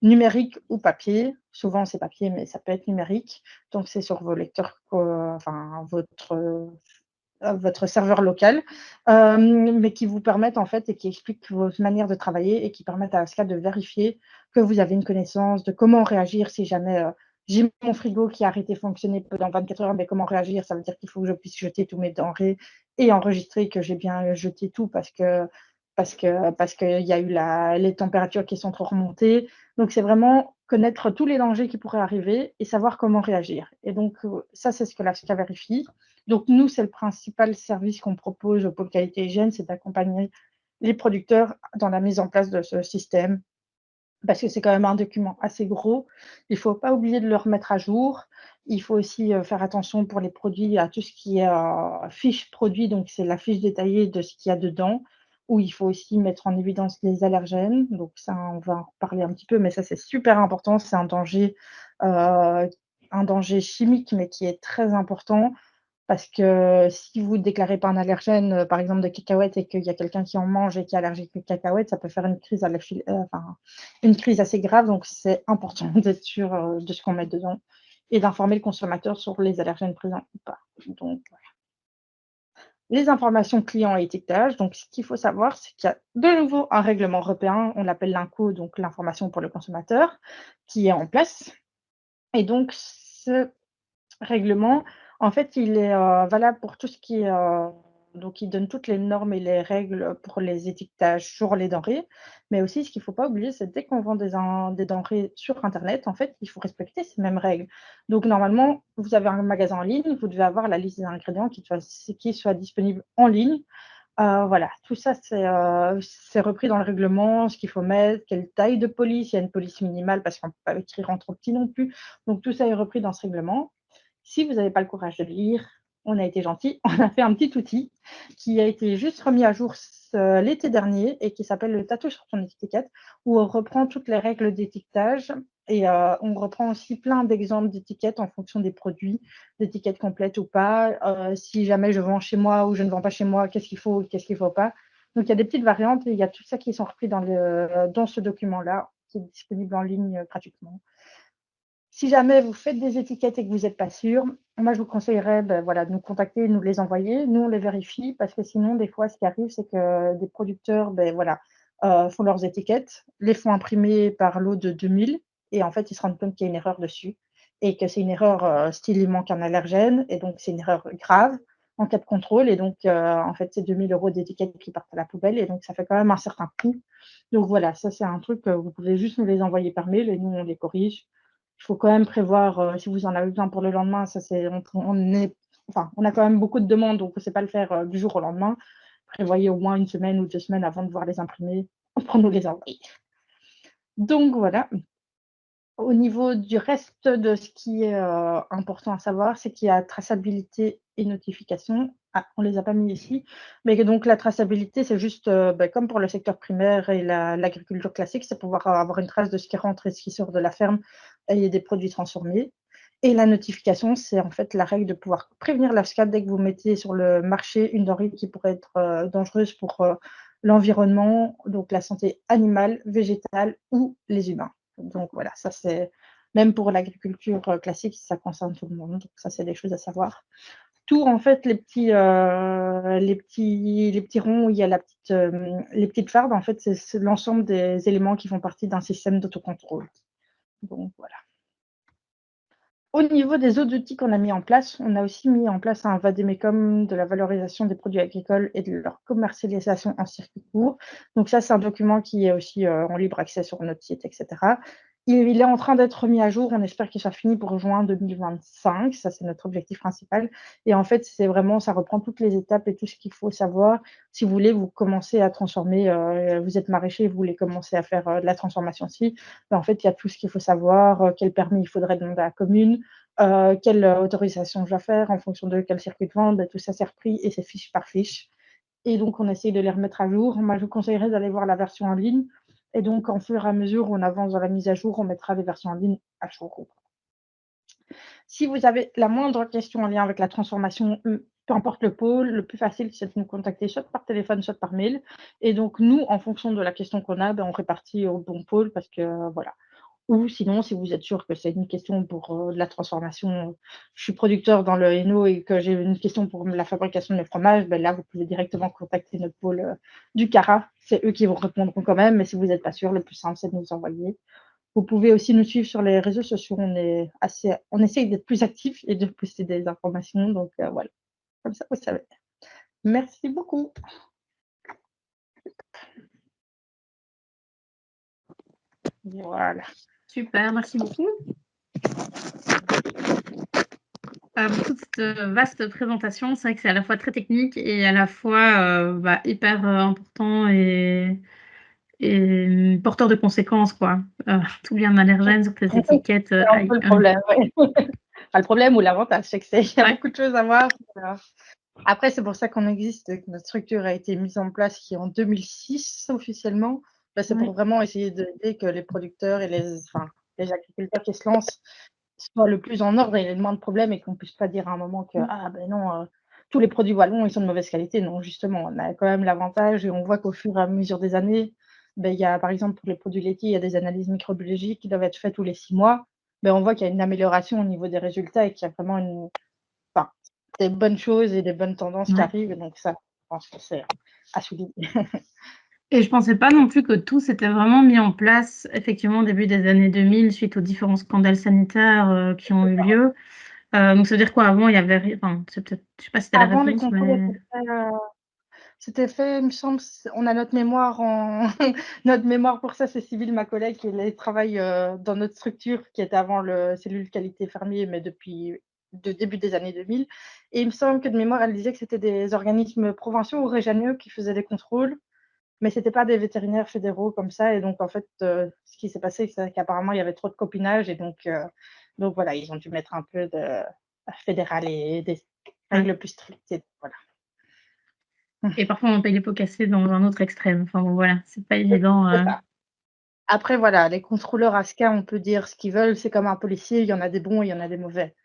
numériques ou papier. Souvent, c'est papier, mais ça peut être numérique. Donc, c'est sur vos lecteurs, enfin, votre serveur local, mais qui vous permettent en fait et qui expliquent votre manière de travailler et qui permettent à ASCA de vérifier que vous avez une connaissance de comment réagir si jamais j'ai mon frigo qui a arrêté de fonctionner pendant 24 heures, mais comment réagir? Ça veut dire qu'il faut que je puisse jeter tous mes denrées et enregistrer que j'ai bien jeté tout parce qu'il y a eu les températures qui sont trop remontées. Donc, c'est vraiment connaître tous les dangers qui pourraient arriver et savoir comment réagir. Et donc, ça, c'est ce que l'AFSCA vérifie. Donc, nous, c'est le principal service qu'on propose au pôle qualité hygiène, c'est d'accompagner les producteurs dans la mise en place de ce système, parce que c'est quand même un document assez gros. Il ne faut pas oublier de le remettre à jour. Il faut aussi faire attention pour les produits à tout ce qui est fiche produit, donc c'est la fiche détaillée de ce qu'il y a dedans, où il faut aussi mettre en évidence les allergènes. Donc ça, on va en reparler un petit peu, mais ça, c'est super important. C'est un danger chimique, mais qui est très important. Parce que si vous ne déclarez pas un allergène, par exemple de cacahuètes et qu'il y a quelqu'un qui en mange et qui est allergique aux cacahuètes, ça peut faire une crise assez grave. Donc c'est important d'être sûr, de ce qu'on met dedans et d'informer le consommateur sur les allergènes présents ou pas. Donc voilà. Les informations clients et étiquetage. Donc ce qu'il faut savoir, c'est qu'il y a de nouveau un règlement européen, on l'appelle l'INCO, donc l'information pour le consommateur, qui est en place et donc ce règlement, en fait, il est, valable pour tout ce qui est, donc il donne toutes les normes et les règles pour les étiquetages sur les denrées. Mais aussi, ce qu'il ne faut pas oublier, c'est dès qu'on vend des denrées sur internet, en fait, il faut respecter ces mêmes règles. Donc normalement, vous avez un magasin en ligne, vous devez avoir la liste des ingrédients qui soit disponible en ligne. Voilà, tout ça, c'est repris dans le règlement, ce qu'il faut mettre, quelle taille de police, il y a une police minimale parce qu'on ne peut pas écrire en trop petit non plus. Donc tout ça est repris dans ce règlement. Si vous n'avez pas le courage de le lire, on a été gentil, on a fait un petit outil qui a été juste remis à jour l'été dernier et qui s'appelle le tatouage sur ton étiquette, où on reprend toutes les règles d'étiquetage et on reprend aussi plein d'exemples d'étiquettes en fonction des produits, d'étiquettes complètes ou pas. Si jamais je vends chez moi ou je ne vends pas chez moi, qu'est-ce qu'il faut ou qu'est-ce qu'il ne faut pas. Donc il y a des petites variantes et il y a tout ça qui sont repris dans ce document-là, qui est disponible en ligne gratuitement. Si jamais vous faites des étiquettes et que vous n'êtes pas sûr, moi je vous conseillerais voilà, de nous contacter, de nous les envoyer. Nous, on les vérifie parce que sinon, des fois, ce qui arrive, c'est que des producteurs voilà, font leurs étiquettes, les font imprimer par lot de 2000 et en fait, ils se rendent compte qu'il y a une erreur dessus et que c'est une erreur style il manque un allergène et donc c'est une erreur grave en cas de contrôle et donc en fait, c'est 2 000 € d'étiquettes qui partent à la poubelle et donc ça fait quand même un certain coût. Donc voilà, ça, c'est un truc, vous pouvez juste nous les envoyer par mail et nous, on les corrige. Il faut quand même prévoir, si vous en avez besoin pour le lendemain, ça c'est on a quand même beaucoup de demandes, donc on ne sait pas le faire, du jour au lendemain. Prévoyez au moins 1 semaine ou 2 semaines avant de voir les imprimer pour nous les envoyer. Donc voilà. Au niveau du reste de ce qui est, important à savoir, c'est qu'il y a traçabilité et notification. Ah, on les a pas mis ici, mais que donc la traçabilité, c'est juste, comme pour le secteur primaire et l'agriculture classique, c'est pouvoir avoir une trace de ce qui rentre et ce qui sort de la ferme et des produits transformés. Et la notification, c'est en fait la règle de pouvoir prévenir l'AFSCA dès que vous mettez sur le marché une denrée qui pourrait être, dangereuse pour, l'environnement, donc la santé animale, végétale ou les humains. Donc voilà, ça c'est même pour l'agriculture classique, ça concerne tout le monde. Donc ça, c'est des choses à savoir. Tout en fait, les petits ronds où il y a les petites fardes, en fait, c'est l'ensemble des éléments qui font partie d'un système d'autocontrôle. Donc voilà. Au niveau des autres outils qu'on a mis en place, on a aussi mis en place un vade-mecum de la valorisation des produits agricoles et de leur commercialisation en circuit court. Donc ça, c'est un document qui est aussi en libre accès sur notre site, etc. Il est en train d'être mis à jour. On espère qu'il sera fini pour juin 2025. Ça, c'est notre objectif principal. Et en fait, c'est vraiment, ça reprend toutes les étapes et tout ce qu'il faut savoir. Si vous voulez, vous commencez à transformer, vous êtes maraîcher, vous voulez commencer à faire de la transformation aussi. Ben, en fait, il y a tout ce qu'il faut savoir, quel permis il faudrait demander à la commune, quelle autorisation je dois faire en fonction de quel circuit de vente. Ben, tout ça, c'est repris et c'est fiche par fiche. Et donc, on essaye de les remettre à jour. Moi, je vous conseillerais d'aller voir la version en ligne. Et donc, en fur et à mesure où on avance dans la mise à jour, on mettra des versions en ligne à jour. Si vous avez la moindre question en lien avec la transformation, peu importe le pôle, le plus facile, c'est de nous contacter soit par téléphone, soit par mail. Et donc, nous, en fonction de la question qu'on a, ben, on répartit au bon pôle parce que voilà. Ou sinon, si vous êtes sûr que c'est une question pour de la transformation, je suis producteur dans le Hainaut et que j'ai une question pour la fabrication de mes fromages, ben là, vous pouvez directement contacter notre pôle du Cara. C'est eux qui vous répondront quand même, mais si vous n'êtes pas sûr, le plus simple, c'est de nous envoyer. Vous pouvez aussi nous suivre sur les réseaux sociaux. On essaye d'être plus actifs et de poster des informations. Donc voilà, comme ça, vous savez. Merci beaucoup. Voilà. Super, merci beaucoup. Pour toute cette vaste présentation. C'est vrai que c'est à la fois très technique et à la fois hyper important et porteur de conséquences, quoi. Tout bien allergène sur tes étiquettes. C'est un peu le problème, ouais. Enfin, le problème ou l'avantage, c'est qu'il y a beaucoup de choses à voir. Après, c'est pour ça qu'on existe, que notre structure a été mise en place qui est en 2006 officiellement. Bah, c'est pour vraiment essayer d'aider que les producteurs et les agriculteurs qui se lancent soient le plus en ordre et aient le moins de problèmes et qu'on ne puisse pas dire à un moment que ah ben non, tous les produits wallons, ils sont de mauvaise qualité. Non, justement, on a quand même l'avantage et on voit qu'au fur et à mesure des années, il y a, par exemple, pour les produits laitiers, il y a des analyses microbiologiques qui doivent être faites tous les 6 mois. On voit qu'il y a une amélioration au niveau des résultats et qu'il y a vraiment des bonnes choses et des bonnes tendances qui arrivent. Et donc ça, je pense que c'est à souligner. Et je pensais pas non plus que tout s'était vraiment mis en place effectivement au début des années 2000 suite aux différents scandales sanitaires qui ont eu lieu. Donc ça veut dire quoi? Avant, il y avait c'est peut-être, je sais pas si tu as la Avant, les réponse, contrôles mais c'était fait, il me semble, on a notre mémoire notre mémoire pour ça, c'est Sybille, ma collègue, qui elle travaille dans notre structure qui était avant le cellule qualité fermier, mais depuis le début des années 2000. Et il me semble que de mémoire, elle disait que c'était des organismes provinciaux ou régionaux qui faisaient des contrôles, mais c'était pas des vétérinaires fédéraux comme ça. Et donc, en fait, ce qui s'est passé, c'est qu'apparemment, il y avait trop de copinage. Et donc voilà, ils ont dû mettre un peu de fédéral et des règles plus strictes. Et voilà. Et parfois, on paye les pots cassés dans un autre extrême. Enfin bon, voilà, c'est pas évident. Après, voilà, les contrôleurs ASCA, on peut dire ce qu'ils veulent. C'est comme un policier, il y en a des bons, il y en a des mauvais.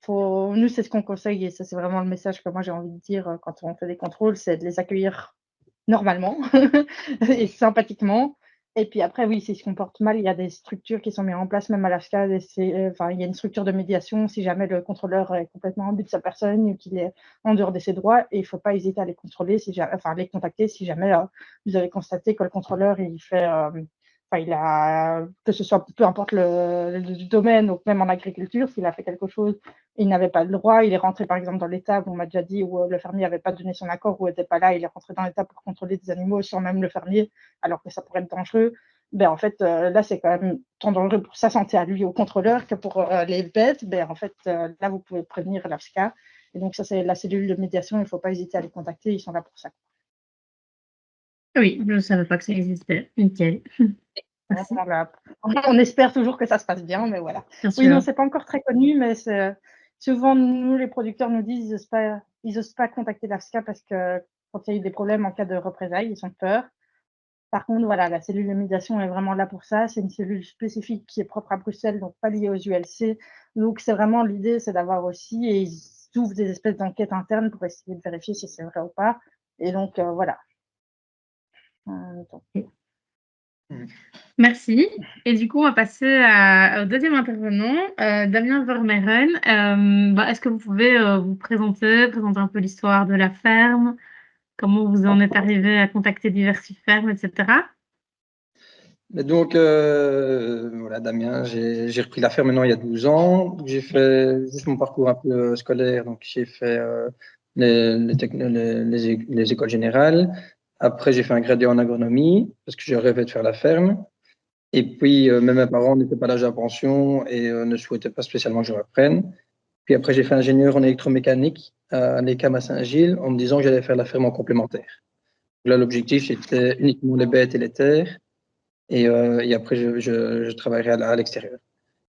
Nous, c'est ce qu'on conseille et ça, c'est vraiment le message que moi, j'ai envie de dire quand on fait des contrôles, c'est de les accueillir normalement et sympathiquement. Et puis après, oui, s'ils se comportent mal, il y a des structures qui sont mises en place, même à l'ASCA. Il y a une structure de médiation si jamais le contrôleur est complètement en but de sa personne ou qu'il est en dehors de ses droits. Et il ne faut pas hésiter à les contrôler, les contacter si jamais vous avez constaté que le contrôleur, il fait que ce soit peu importe le domaine, donc même en agriculture, s'il a fait quelque chose, il n'avait pas le droit, il est rentré par exemple dans l'étable, on m'a déjà dit, où le fermier n'avait pas donné son accord ou n'était pas là, il est rentré dans l'étable pour contrôler des animaux sans même le fermier, alors que ça pourrait être dangereux. Ben, en fait, là, c'est quand même tant dangereux pour sa santé à lui, au contrôleur, que pour les bêtes. Ben, en fait, là, vous pouvez prévenir l'AFSCA. Et donc, ça, c'est la cellule de médiation, il ne faut pas hésiter à les contacter, ils sont là pour ça. Oui, je ne savais pas que ça existait. Nickel. Merci. On espère toujours que ça se passe bien, mais voilà. Bien Oui, sûr. non, c'est pas encore très connu, mais souvent, nous, les producteurs nous disent ils n'osent pas contacter l'AFSCA parce que quand il y a eu des problèmes en cas de représailles, ils ont peur. Par contre, voilà, la cellule de médiation est vraiment là pour ça. C'est une cellule spécifique qui est propre à Bruxelles, donc pas liée aux ULC. Donc, c'est vraiment l'idée, c'est d'avoir aussi, et ils ouvrent des espèces d'enquêtes internes pour essayer de vérifier si c'est vrai ou pas. Et donc, voilà. Merci. Et du coup, on va passer au deuxième intervenant, Damien Vermeeren. Est-ce que vous pouvez vous présenter un peu l'histoire de la ferme, comment vous en êtes arrivé à contacter Diversiferm, etc. Et donc, voilà, Damien, j'ai repris la ferme maintenant il y a 12 ans. J'ai fait juste mon parcours un peu scolaire. Donc, j'ai fait les écoles générales. Après, j'ai fait un gradué en agronomie parce que je rêvais de faire la ferme. Et puis, même mes parents n'étaient pas l'âge à la pension et ne souhaitaient pas spécialement que je reprenne. Puis après, j'ai fait ingénieur en électromécanique à l'ECAM à Saint-Gilles en me disant que j'allais faire la ferme en complémentaire. Là, l'objectif, c'était uniquement les bêtes et les terres. Et après, je travaillerai à l'extérieur.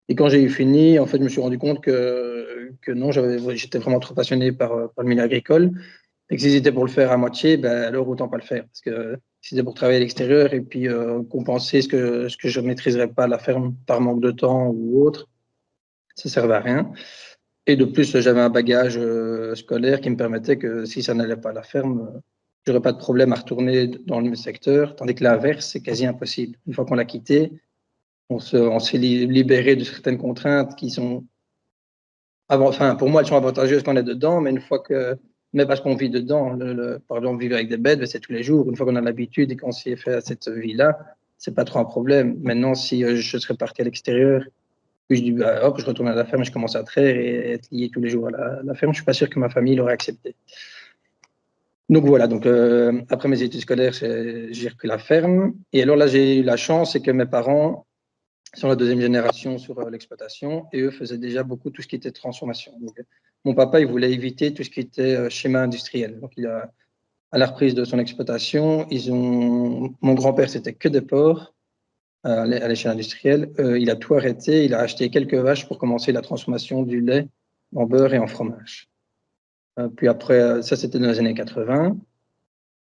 Et quand j'ai eu fini, en fait, je me suis rendu compte que non, j'étais vraiment trop passionné par le milieu agricole. Et que si c'était pour le faire à moitié, ben, alors autant pas le faire. Parce que si c'était pour travailler à l'extérieur et puis compenser ce que je ne maîtriserais pas à la ferme par manque de temps ou autre, ça ne servait à rien. Et de plus, j'avais un bagage scolaire qui me permettait que si ça n'allait pas à la ferme, je n'aurais pas de problème à retourner dans le secteur, tandis que l'inverse, c'est quasi impossible. Une fois qu'on l'a quitté, on s'est libéré de certaines contraintes qui sont, enfin, pour moi, elles sont avantageuses quand on est dedans, mais une fois que, mais parce qu'on vit dedans, par exemple, vivre avec des bêtes, c'est tous les jours. Une fois qu'on a l'habitude et qu'on s'y est fait à cette vie-là, c'est pas trop un problème. Maintenant, si je serais parti à l'extérieur, puis je dis, bah, hop, je retourne à la ferme et je commence à traire et être lié tous les jours à la ferme, je suis pas sûr que ma famille l'aurait accepté. Donc voilà, donc après mes études scolaires, j'ai repris la ferme. Et alors là, j'ai eu la chance, c'est que mes parents sont la deuxième génération sur l'exploitation et eux faisaient déjà beaucoup tout ce qui était transformation. Donc, mon papa, il voulait éviter tout ce qui était schéma industriel. Donc, à la reprise de son exploitation, mon grand-père, c'était que des porcs à l'échelle industrielle. Il a tout arrêté. Il a acheté quelques vaches pour commencer la transformation du lait en beurre et en fromage. Puis après, ça, c'était dans les années 80.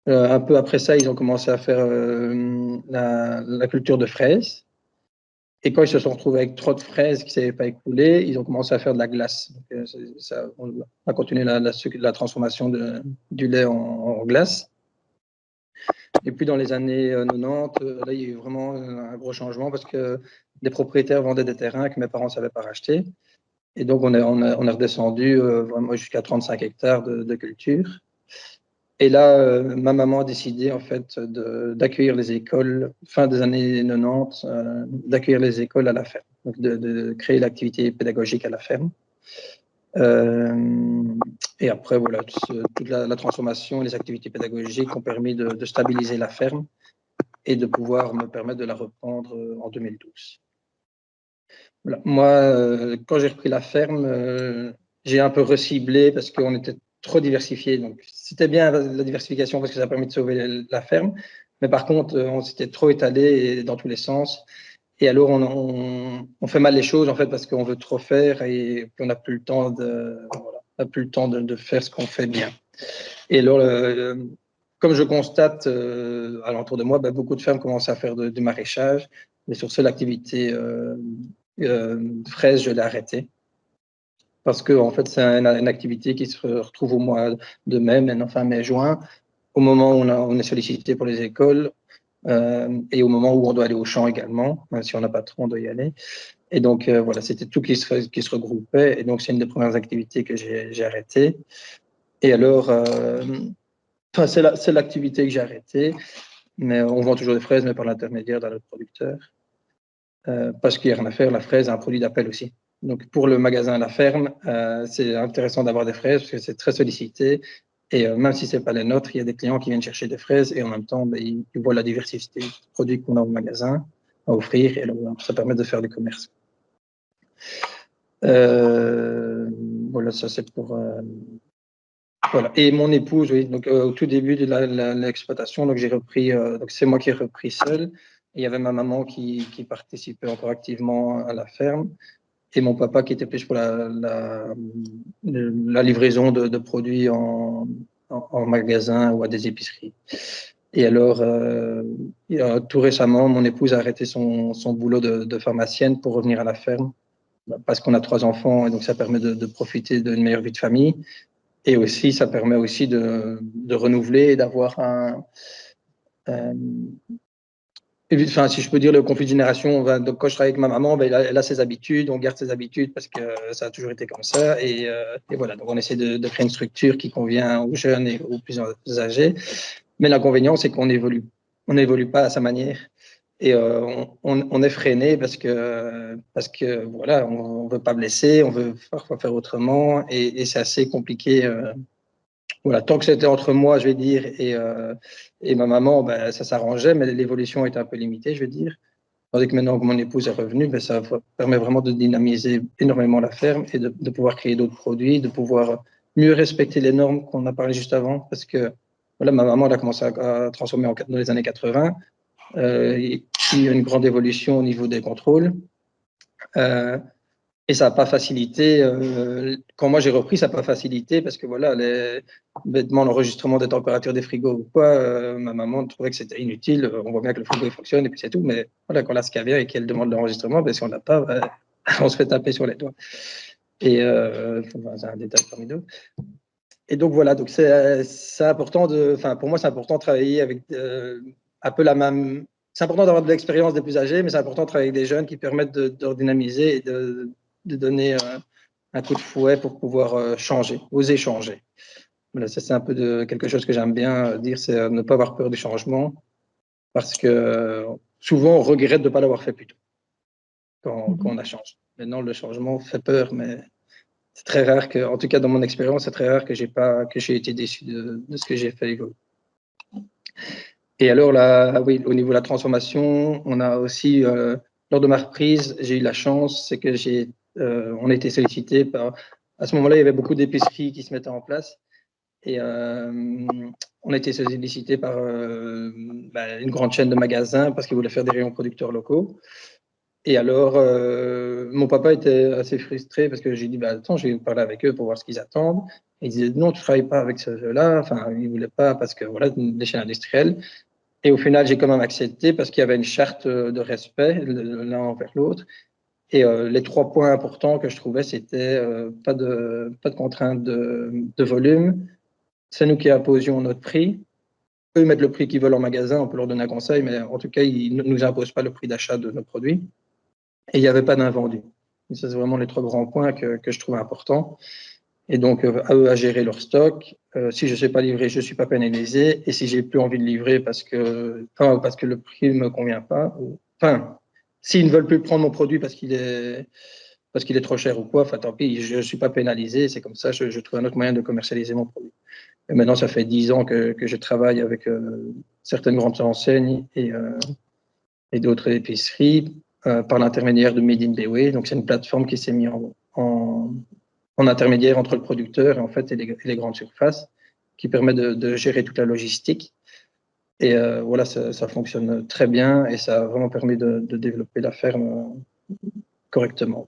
Un peu après ça, ils ont commencé à faire la culture de fraises. Et quand ils se sont retrouvés avec trop de fraises qui ne s'avaient pas écoulées, ils ont commencé à faire de la glace. Donc, on a continué la transformation du lait en glace. Et puis dans les années 90, là, il y a eu vraiment un gros changement parce que des propriétaires vendaient des terrains que mes parents ne savaient pas racheter. Et donc, on est redescendu vraiment jusqu'à 35 hectares de culture. Et là, ma maman a décidé en fait d'accueillir les écoles, fin des années 90, d'accueillir les écoles à la ferme, donc de créer l'activité pédagogique à la ferme. Et après, voilà, toute la transformation et les activités pédagogiques ont permis de stabiliser la ferme et de pouvoir me permettre de la reprendre en 2012. Voilà. Moi, quand j'ai repris la ferme, j'ai un peu reciblé parce qu'on était trop diversifié. Donc, c'était bien la diversification parce que ça a permis de sauver la ferme. Mais par contre, on s'était trop étalé dans tous les sens. Et alors, on fait mal les choses en fait parce qu'on veut trop faire et puis on n'a plus le temps de faire ce qu'on fait bien. Et alors, comme je constate alentour de moi, beaucoup de fermes commencent à faire du maraîchage. Mais sur seule activité fraise, je l'ai arrêtée. Parce que en fait, c'est une activité qui se retrouve au mois de mai, mai-juin, au moment où on est sollicité pour les écoles et au moment où on doit aller au champ également. Même si on n'a pas trop, on doit y aller. Et donc, voilà, c'était tout qui se regroupait. Et donc, c'est une des premières activités que j'ai arrêtées. Et alors, c'est l'activité que j'ai arrêtée. mais on vend toujours des fraises, mais par l'intermédiaire d'un autre producteur. Parce qu'il n'y a rien à faire, la fraise est un produit d'appel aussi. Donc, pour le magasin La Ferme, c'est intéressant d'avoir des fraises parce que c'est très sollicité. Et même si ce n'est pas les nôtres, il y a des clients qui viennent chercher des fraises et en même temps, ils voient la diversité de produits qu'on a au magasin à offrir. Et alors, ça permet de faire du commerce. Voilà, ça c'est pour... voilà. Et mon épouse, oui, donc au tout début de l'exploitation, donc j'ai repris, donc c'est moi qui ai repris seul. Il y avait ma maman qui participait encore activement à la ferme et mon papa qui était plus pour la livraison de produits en magasin ou à des épiceries. Et alors, tout récemment, mon épouse a arrêté son boulot de pharmacienne pour revenir à la ferme parce qu'on a 3 enfants et donc ça permet de profiter d'une meilleure vie de famille. Et aussi, ça permet aussi de renouveler et d'avoir enfin, si je peux dire, le conflit de génération. Donc, quand je travaille avec ma maman, elle a ses habitudes, on garde ses habitudes parce que ça a toujours été comme ça. Et voilà, donc on essaie de créer une structure qui convient aux jeunes et aux plus âgés. Mais l'inconvénient, c'est qu'on n'évolue pas à sa manière. Et on est freiné parce que voilà, on veut pas blesser, on veut parfois faire autrement. Et c'est assez compliqué. Voilà, tant que c'était entre moi, je vais dire, et ma maman, ben, ça s'arrangeait, mais l'évolution était un peu limitée, je vais dire. Tandis que maintenant que mon épouse est revenue, ben, ça permet vraiment de dynamiser énormément la ferme et de pouvoir créer d'autres produits, de pouvoir mieux respecter les normes qu'on a parlé juste avant. Parce que voilà, ma maman elle a commencé à transformer dans les années 80. Il y a une grande évolution au niveau des contrôles. Et ça n'a pas facilité. Quand moi j'ai repris, ça n'a pas facilité parce que voilà, bêtement l'enregistrement des températures des frigos ou quoi, ma maman trouvait que c'était inutile. On voit bien que le frigo il fonctionne et puis c'est tout. Mais voilà, quand la SCA vient et qu'elle demande l'enregistrement, ben, si on n'a pas, on se fait taper sur les doigts. Et c'est un détail parmi d'autres. Et donc voilà, donc c'est important enfin pour moi c'est important de travailler avec un peu la même. C'est important d'avoir de l'expérience des plus âgés, mais c'est important de travailler avec des jeunes qui permettent de dynamiser et de donner un coup de fouet pour pouvoir changer, oser changer. Voilà, ça c'est un peu quelque chose que j'aime bien dire, c'est ne pas avoir peur du changement, parce que souvent on regrette de ne pas l'avoir fait plus tôt quand on a changé. Maintenant le changement fait peur, mais c'est très rare que, en tout cas dans mon expérience, c'est très rare que j'ai été déçu de ce que j'ai fait évoluer. Et alors là, oui, au niveau de la transformation, on a aussi, lors de ma reprise, j'ai eu la chance, c'est que on a été sollicité à ce moment-là, il y avait beaucoup d'épiceries qui se mettaient en place. Et on a été sollicité par une grande chaîne de magasins parce qu'ils voulaient faire des rayons producteurs locaux. Et alors, mon papa était assez frustré parce que j'ai dit, attends, je vais parler avec eux pour voir ce qu'ils attendent. Et ils disaient, non, tu ne travailles pas avec ceux-là. Enfin, ils ne voulaient pas parce que voilà, des chaînes industrielles. Et au final, j'ai quand même accepté parce qu'il y avait une charte de respect l'un envers l'autre. Et les 3 points importants que je trouvais, c'était pas de contrainte de volume. C'est nous qui imposions notre prix. Eux mettent le prix qu'ils veulent en magasin, on peut leur donner un conseil, mais en tout cas, ils ne nous imposent pas le prix d'achat de nos produits. Et il n'y avait pas d'invendu. Ça, c'est vraiment les 3 grands points que je trouve importants. Et donc, à eux à gérer leur stock. Si je ne sais pas livrer, je ne suis pas pénalisé. Et si j'ai plus envie de livrer parce que le prix ne me convient pas, s'ils ne veulent plus prendre mon produit parce qu'il est trop cher ou quoi, tant pis, je ne suis pas pénalisé. C'est comme ça, je trouve un autre moyen de commercialiser mon produit. Et maintenant, ça fait 10 ans que je travaille avec certaines grandes enseignes et d'autres épiceries par l'intermédiaire de Made in Beway. Donc, c'est une plateforme qui s'est mise en intermédiaire entre le producteur et les grandes surfaces, qui permet de gérer toute la logistique. Et voilà, ça fonctionne très bien et ça a vraiment permis de développer la ferme correctement.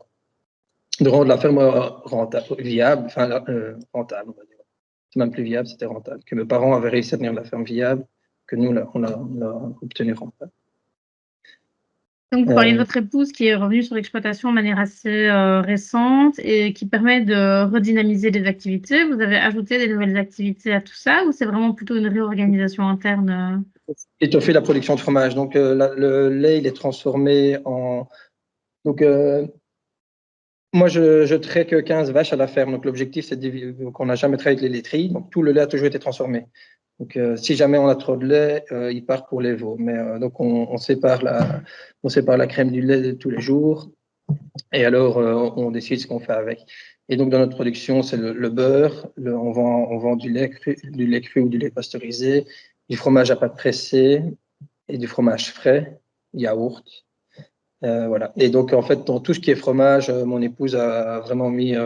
De rendre la ferme rentable, viable, rentable, on va dire. C'est même plus viable, c'était rentable. Que mes parents avaient réussi à tenir la ferme viable, que nous, on l'a obtenu rentable. Donc, vous parlez de votre épouse qui est revenue sur l'exploitation de manière assez récente et qui permet de redynamiser les activités. Vous avez ajouté des nouvelles activités à tout ça ou c'est vraiment plutôt une réorganisation interne? Étoffer la production de fromage. Donc, le lait, il est transformé en... Donc, moi, je traite que 15 vaches à la ferme. Donc, l'objectif, c'est qu'on n'a jamais travaillé avec les laiteries. Donc, tout le lait a toujours été transformé. Donc, si jamais on a trop de lait, il part pour les veaux. Mais donc, on sépare la crème du lait tous les jours. Et alors, on décide ce qu'on fait avec. Et donc, dans notre production, c'est le beurre. On vend du lait cru ou du lait pasteurisé, du fromage à pâte pressée et du fromage frais, yaourt. Voilà. Et donc, en fait, dans tout ce qui est fromage, mon épouse a vraiment mis.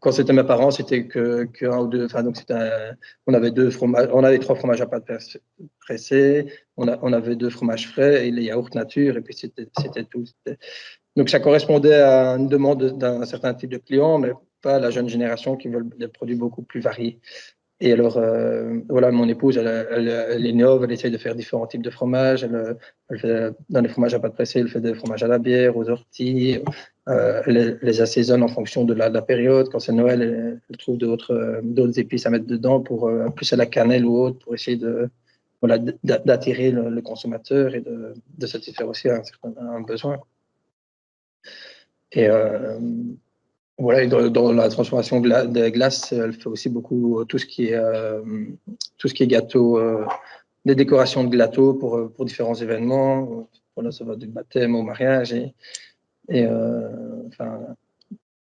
Quand c'était mes parents, c'était que un ou deux. Enfin, donc on avait deux fromages, on avait trois fromages à pâte pressée, on avait deux fromages frais et les yaourts nature, et puis c'était tout. Donc, ça correspondait à une demande d'un certain type de client, mais pas à la jeune génération qui veulent des produits beaucoup plus variés. Et alors, voilà, mon épouse, elle innove, elle essaye de faire différents types de fromages. Elle fait, dans les fromages à pâte pressée, elle fait des fromages à la bière, aux orties. Elle les assaisonne en fonction de la période. Quand c'est Noël, elle trouve d'autres épices à mettre dedans, pour plus à la cannelle ou autre, pour essayer voilà, d'attirer le consommateur et de satisfaire aussi un besoin. Et voilà, et dans la transformation des glaces, elle fait aussi beaucoup tout ce qui est gâteau, des décorations de gâteaux pour différents événements. Voilà, ça va du baptême au mariage et enfin,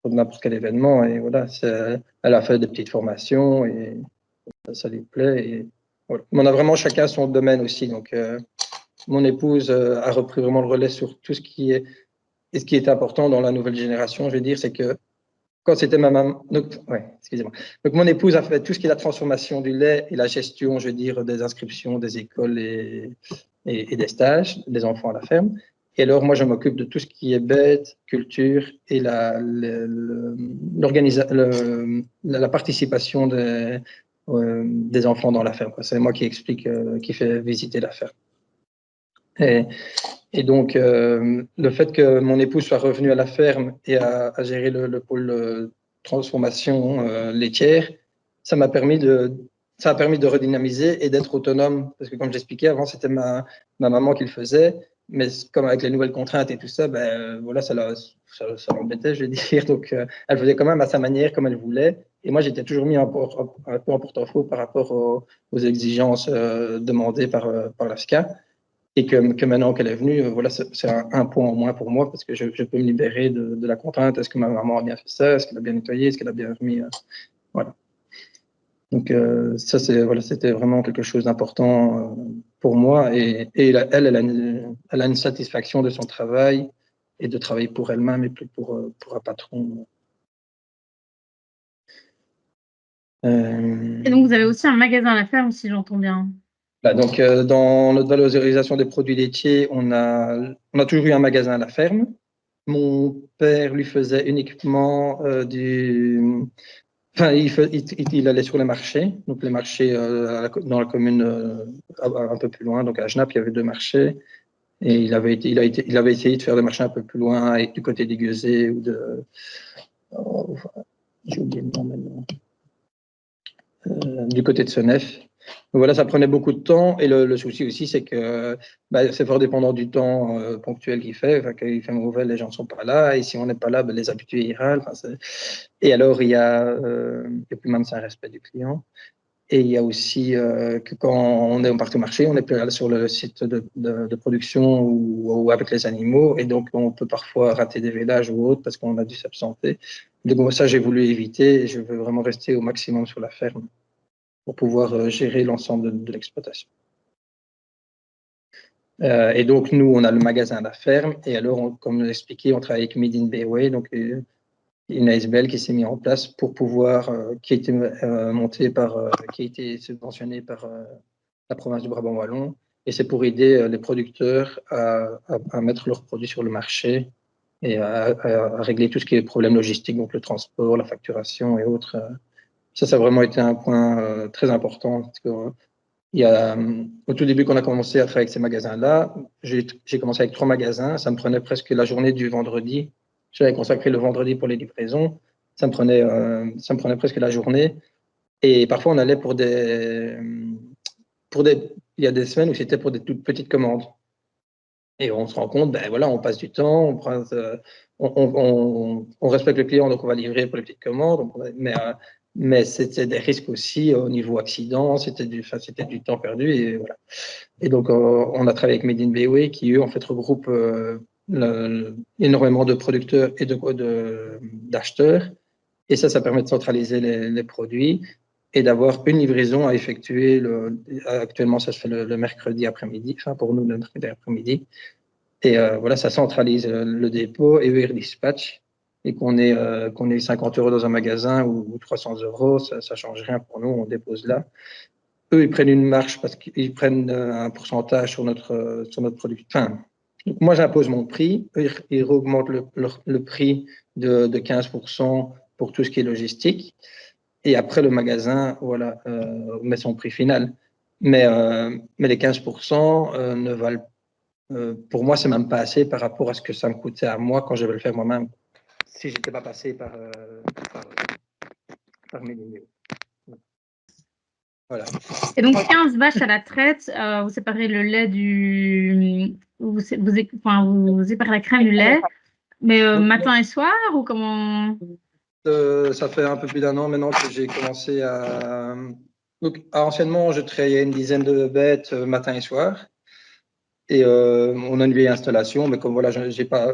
pour n'importe quel événement. Et voilà, elle a fait des petites formations et ça lui plaît. Et voilà. Mais on a vraiment chacun son domaine aussi. Donc, mon épouse a repris vraiment le relais sur tout ce qui est. Et ce qui est important dans la nouvelle génération, je veux dire, c'est que quand c'était ma maman, donc, ouais, excusez-moi. Donc, mon épouse a fait tout ce qui est la transformation du lait et la gestion, je veux dire, des inscriptions des écoles et des stages des enfants à la ferme. Et alors, moi, je m'occupe de tout ce qui est bête, culture et la participation des enfants dans la ferme. C'est moi qui explique, qui fait visiter la ferme. Et donc, le fait que mon épouse soit revenue à la ferme et à gérer le pôle transformation laitière, ça a permis de redynamiser et d'être autonome. Parce que, comme j'expliquais avant, c'était ma maman qui le faisait. Mais comme avec les nouvelles contraintes et tout ça, ben, voilà, ça l'embêtait, je veux dire. Donc, elle faisait quand même à sa manière, comme elle voulait. Et moi, j'étais toujours mis un peu en porte-à-faux par rapport aux exigences demandées par l'AFSCA. Et que maintenant qu'elle est venue, voilà, c'est un point en moins pour moi parce que je peux me libérer de la contrainte. Est-ce que ma maman a bien fait ça? Est-ce qu'elle a bien nettoyé? Est-ce qu'elle a bien remis? Voilà. Donc, ça, voilà, c'était vraiment quelque chose d'important pour moi. Et elle a une satisfaction de son travail et de travailler pour elle-même et plus pour un patron. Et donc, vous avez aussi un magasin à la ferme, si j'entends bien. Là, donc, dans notre valorisation des produits laitiers, on a toujours eu un magasin à la ferme. Mon père lui faisait uniquement Enfin, il allait sur les marchés, donc les marchés dans la commune un peu plus loin, donc à Genappe, il y avait deux marchés, et il avait essayé de faire des marchés un peu plus loin, du côté d'Iguezé ou j'ai oublié le nom maintenant, du côté de Senef. Donc voilà, ça prenait beaucoup de temps, et le souci aussi, c'est que c'est fort dépendant du temps ponctuel qu'il fait. Enfin, quand il fait mauvais, les gens ne sont pas là, et si on n'est pas là, les habitués ils râlent. Et alors, et puis même, c'est un respect du client. Et il y a aussi que quand on est parti au marché, on n'est plus là sur le site de production ou avec les animaux, et donc on peut parfois rater des vélages ou autre parce qu'on a dû s'absenter. Donc ça, j'ai voulu éviter, et je veux vraiment rester au maximum sur la ferme pour pouvoir gérer l'ensemble de l'exploitation. Et donc, nous, on a le magasin à la ferme, et alors, comme expliqué, on travaille avec Made in Bayway, donc une ASBL qui s'est mise en place pour pouvoir, qui a été montée qui a été subventionnée par la province du Brabant Wallon, et c'est pour aider les producteurs à mettre leurs produits sur le marché et à régler tout ce qui est problème logistique, donc le transport, la facturation et autres. Ça a vraiment été un point très important. Parce que, au tout début, quand on a commencé à travailler avec ces magasins-là, j'ai commencé avec 3 magasins. Ça me prenait presque la journée du vendredi. J'avais consacré le vendredi pour les livraisons. Ça me prenait presque la journée. Et parfois, on allait il y a des semaines où c'était pour des toutes petites commandes. Et on se rend compte, ben voilà, on passe du temps, on respecte le client, donc on va livrer pour les petites commandes. Mais mais c'était des risques aussi au niveau accident, c'était du temps perdu et voilà. Et donc on a travaillé avec Made in BOE qui eux en fait regroupent énormément de producteurs et d'acheteurs et ça permet de centraliser les produits et d'avoir une livraison à effectuer. Actuellement ça se fait le mercredi après-midi, enfin pour nous le mercredi après-midi. Et voilà, ça centralise le dépôt et eux, ils redispatchent. Et qu'on ait 50 € dans un magasin ou 300 €, ça ne change rien pour nous, on dépose là. Eux, ils prennent une marge parce qu'ils prennent un pourcentage sur notre produit. Enfin, moi, j'impose mon prix. Eux, ils augmentent le prix de 15% pour tout ce qui est logistique. Et après, le magasin voilà, met son prix final. Mais les 15% ne valent pour moi, c'est même pas assez par rapport à ce que ça me coûtait à moi quand je vais le faire moi-même. Si j'étais pas passé par mes lignes. Voilà. Et donc 15 vaches à la traite, vous séparez le lait vous séparez la crème du lait, mais matin et soir ou comment? Ça fait un peu plus d'1 an maintenant que j'ai commencé à. Donc, anciennement, je trayais une dizaine de bêtes matin et soir. Et on a une vieille installation, mais comme voilà,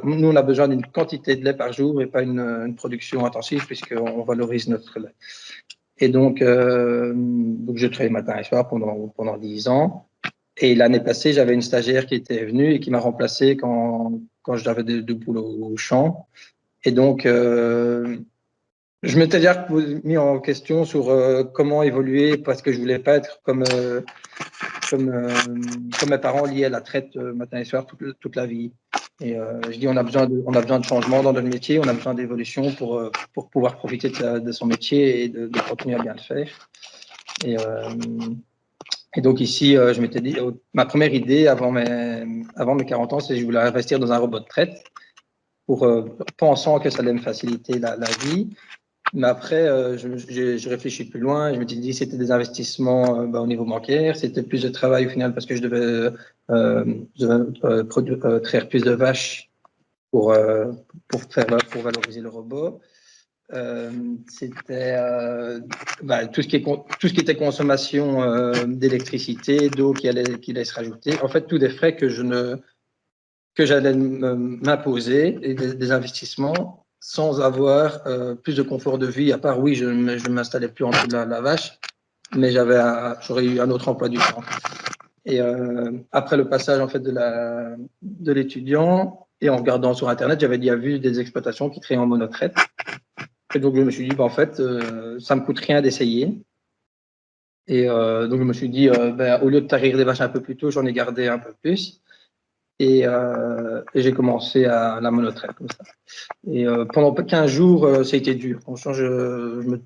nous on a besoin d'une quantité de lait par jour et pas une production intensive puisqu'on valorise notre lait. Et donc je travaillais matin et soir pendant 10 ans. Et l'année passée, j'avais une stagiaire qui était venue et qui m'a remplacé quand j'avais de boulot au champ. Et donc je m'étais déjà mis en question sur comment évoluer parce que je voulais pas être comme mes parents liés à la traite matin et soir toute la vie. Et je dis on a besoin de changement dans notre métier, on a besoin d'évolution pour pouvoir profiter de son métier et de continuer à bien le faire. Et donc ici, je m'étais dit, ma première idée avant mes 40 ans, c'est que je voulais investir dans un robot de traite pensant que ça allait me faciliter la vie. Mais après, je réfléchis plus loin. Je me suis dit que c'était des investissements au niveau bancaire. C'était plus de travail au final parce que je devais traire plus de vaches pour valoriser le robot. C'était tout ce qui était consommation d'électricité, d'eau qui allait se rajouter. En fait, tous des frais que j'allais m'imposer et des investissements sans avoir plus de confort de vie, à part, oui, je ne m'installais plus en dessous de la vache, mais j'aurais eu un autre emploi du temps. Et après le passage en fait de l'étudiant et en regardant sur Internet, j'avais déjà vu des exploitations qui créaient en monotraite. Et donc je me suis dit, en fait, ça me coûte rien d'essayer. Et donc je me suis dit, au lieu de tarir des vaches un peu plus tôt, j'en ai gardé un peu plus. Et j'ai commencé à la monotraite comme ça. Et pendant 15 jours, ça a été dur. Franchement, je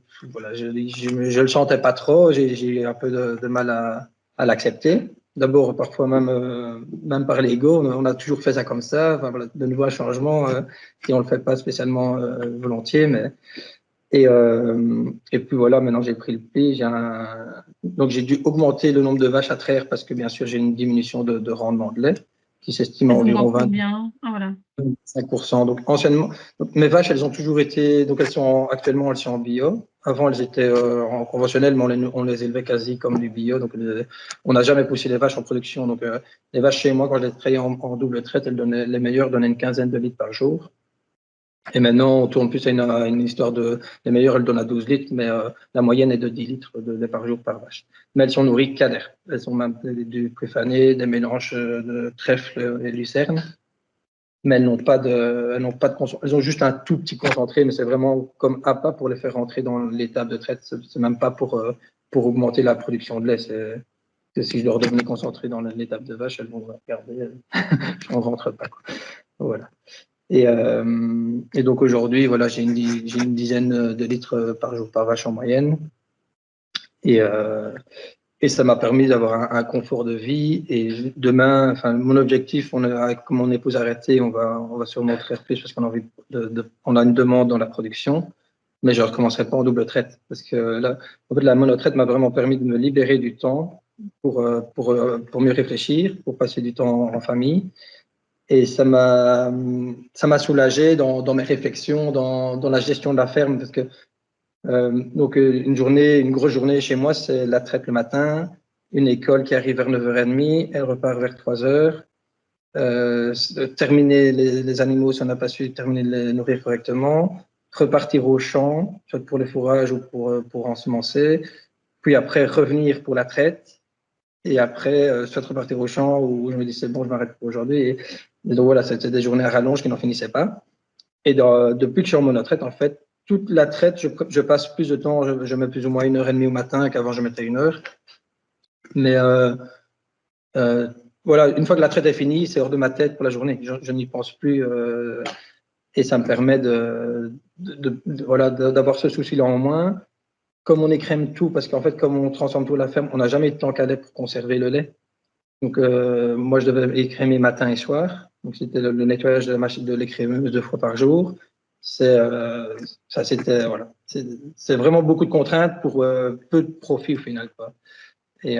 le sentais pas trop. J'ai eu un peu de mal à l'accepter. D'abord, parfois même par l'ego, on a toujours fait ça comme ça. Enfin, voilà, de nouveau un changement et on le fait pas spécialement volontiers, mais et puis voilà, maintenant j'ai pris le pli. Donc j'ai dû augmenter le nombre de vaches à traire parce que bien sûr j'ai une diminution de rendement de lait qui s'estime à environ 25%. Donc anciennement, mes vaches, elles ont toujours été, donc actuellement elles sont en bio. Avant elles étaient en conventionnel, mais on les élevait quasi comme du bio. Donc on n'a jamais poussé les vaches en production. Donc les vaches chez moi, quand je les trayais en double traite, les meilleures donnaient une quinzaine de litres par jour. Et maintenant, on tourne plus à une histoire les meilleures, elles donnent à 12 litres, mais la moyenne est de 10 litres de lait par jour par vache. Mais elles sont nourries qu'à l'air. Elles sont même du préfané, des mélanges de trèfle et lucerne. Mais elles n'ont pas de concentré. Elles ont juste un tout petit concentré, mais c'est vraiment comme appât pour les faire rentrer dans l'étape de traite. C'est même pas pour augmenter la production de lait. C'est que si je leur donne les concentrés dans l'étape de vache, elles vont regarder. Je n'en rentre pas. Quoi. Voilà. Et donc aujourd'hui, voilà, j'ai une dizaine de litres par jour par vache en moyenne. Et ça m'a permis d'avoir un confort de vie. Et demain, enfin, mon objectif, avec mon épouse arrêtée, on va sûrement traire plus parce qu'on a envie on a une demande dans la production. Mais je ne recommencerai pas en double traite parce que là, en fait, la monotraite m'a vraiment permis de me libérer du temps pour mieux réfléchir, pour passer du temps en famille. Et ça m'a soulagé dans mes réflexions, dans la gestion de la ferme, parce que Donc, une grosse journée chez moi, c'est la traite le matin, une école qui arrive vers 9h30, elle repart vers 3h. Terminer les animaux si on n'a pas su terminer de les nourrir correctement, repartir au champ, soit pour les fourrages ou pour ensemencer, puis après revenir pour la traite, et après soit repartir au champ où je me dis c'est bon, je m'arrête pour aujourd'hui. Et donc voilà, c'était des journées à rallonge qui n'en finissaient pas. Et depuis que je suis en monotraite, en fait, toute la traite, je passe plus de temps, je mets plus ou moins 1h30 au matin qu'avant je mettais 1 heure. Mais voilà, une fois que la traite est finie, c'est hors de ma tête pour la journée. Je n'y pense plus et ça me permet voilà, d'avoir ce souci-là en moins. Comme on écrème tout, parce qu'en fait, comme on transforme tout à la ferme, on n'a jamais eu de temps qu'à lait pour conserver le lait. Donc, moi, je devais écrémer matin et soir. Donc, c'était le nettoyage de la machine de l'écrémeuse 2 fois par jour. Ça, c'était, voilà. C'est vraiment beaucoup de contraintes pour peu de profit au final, quoi. Et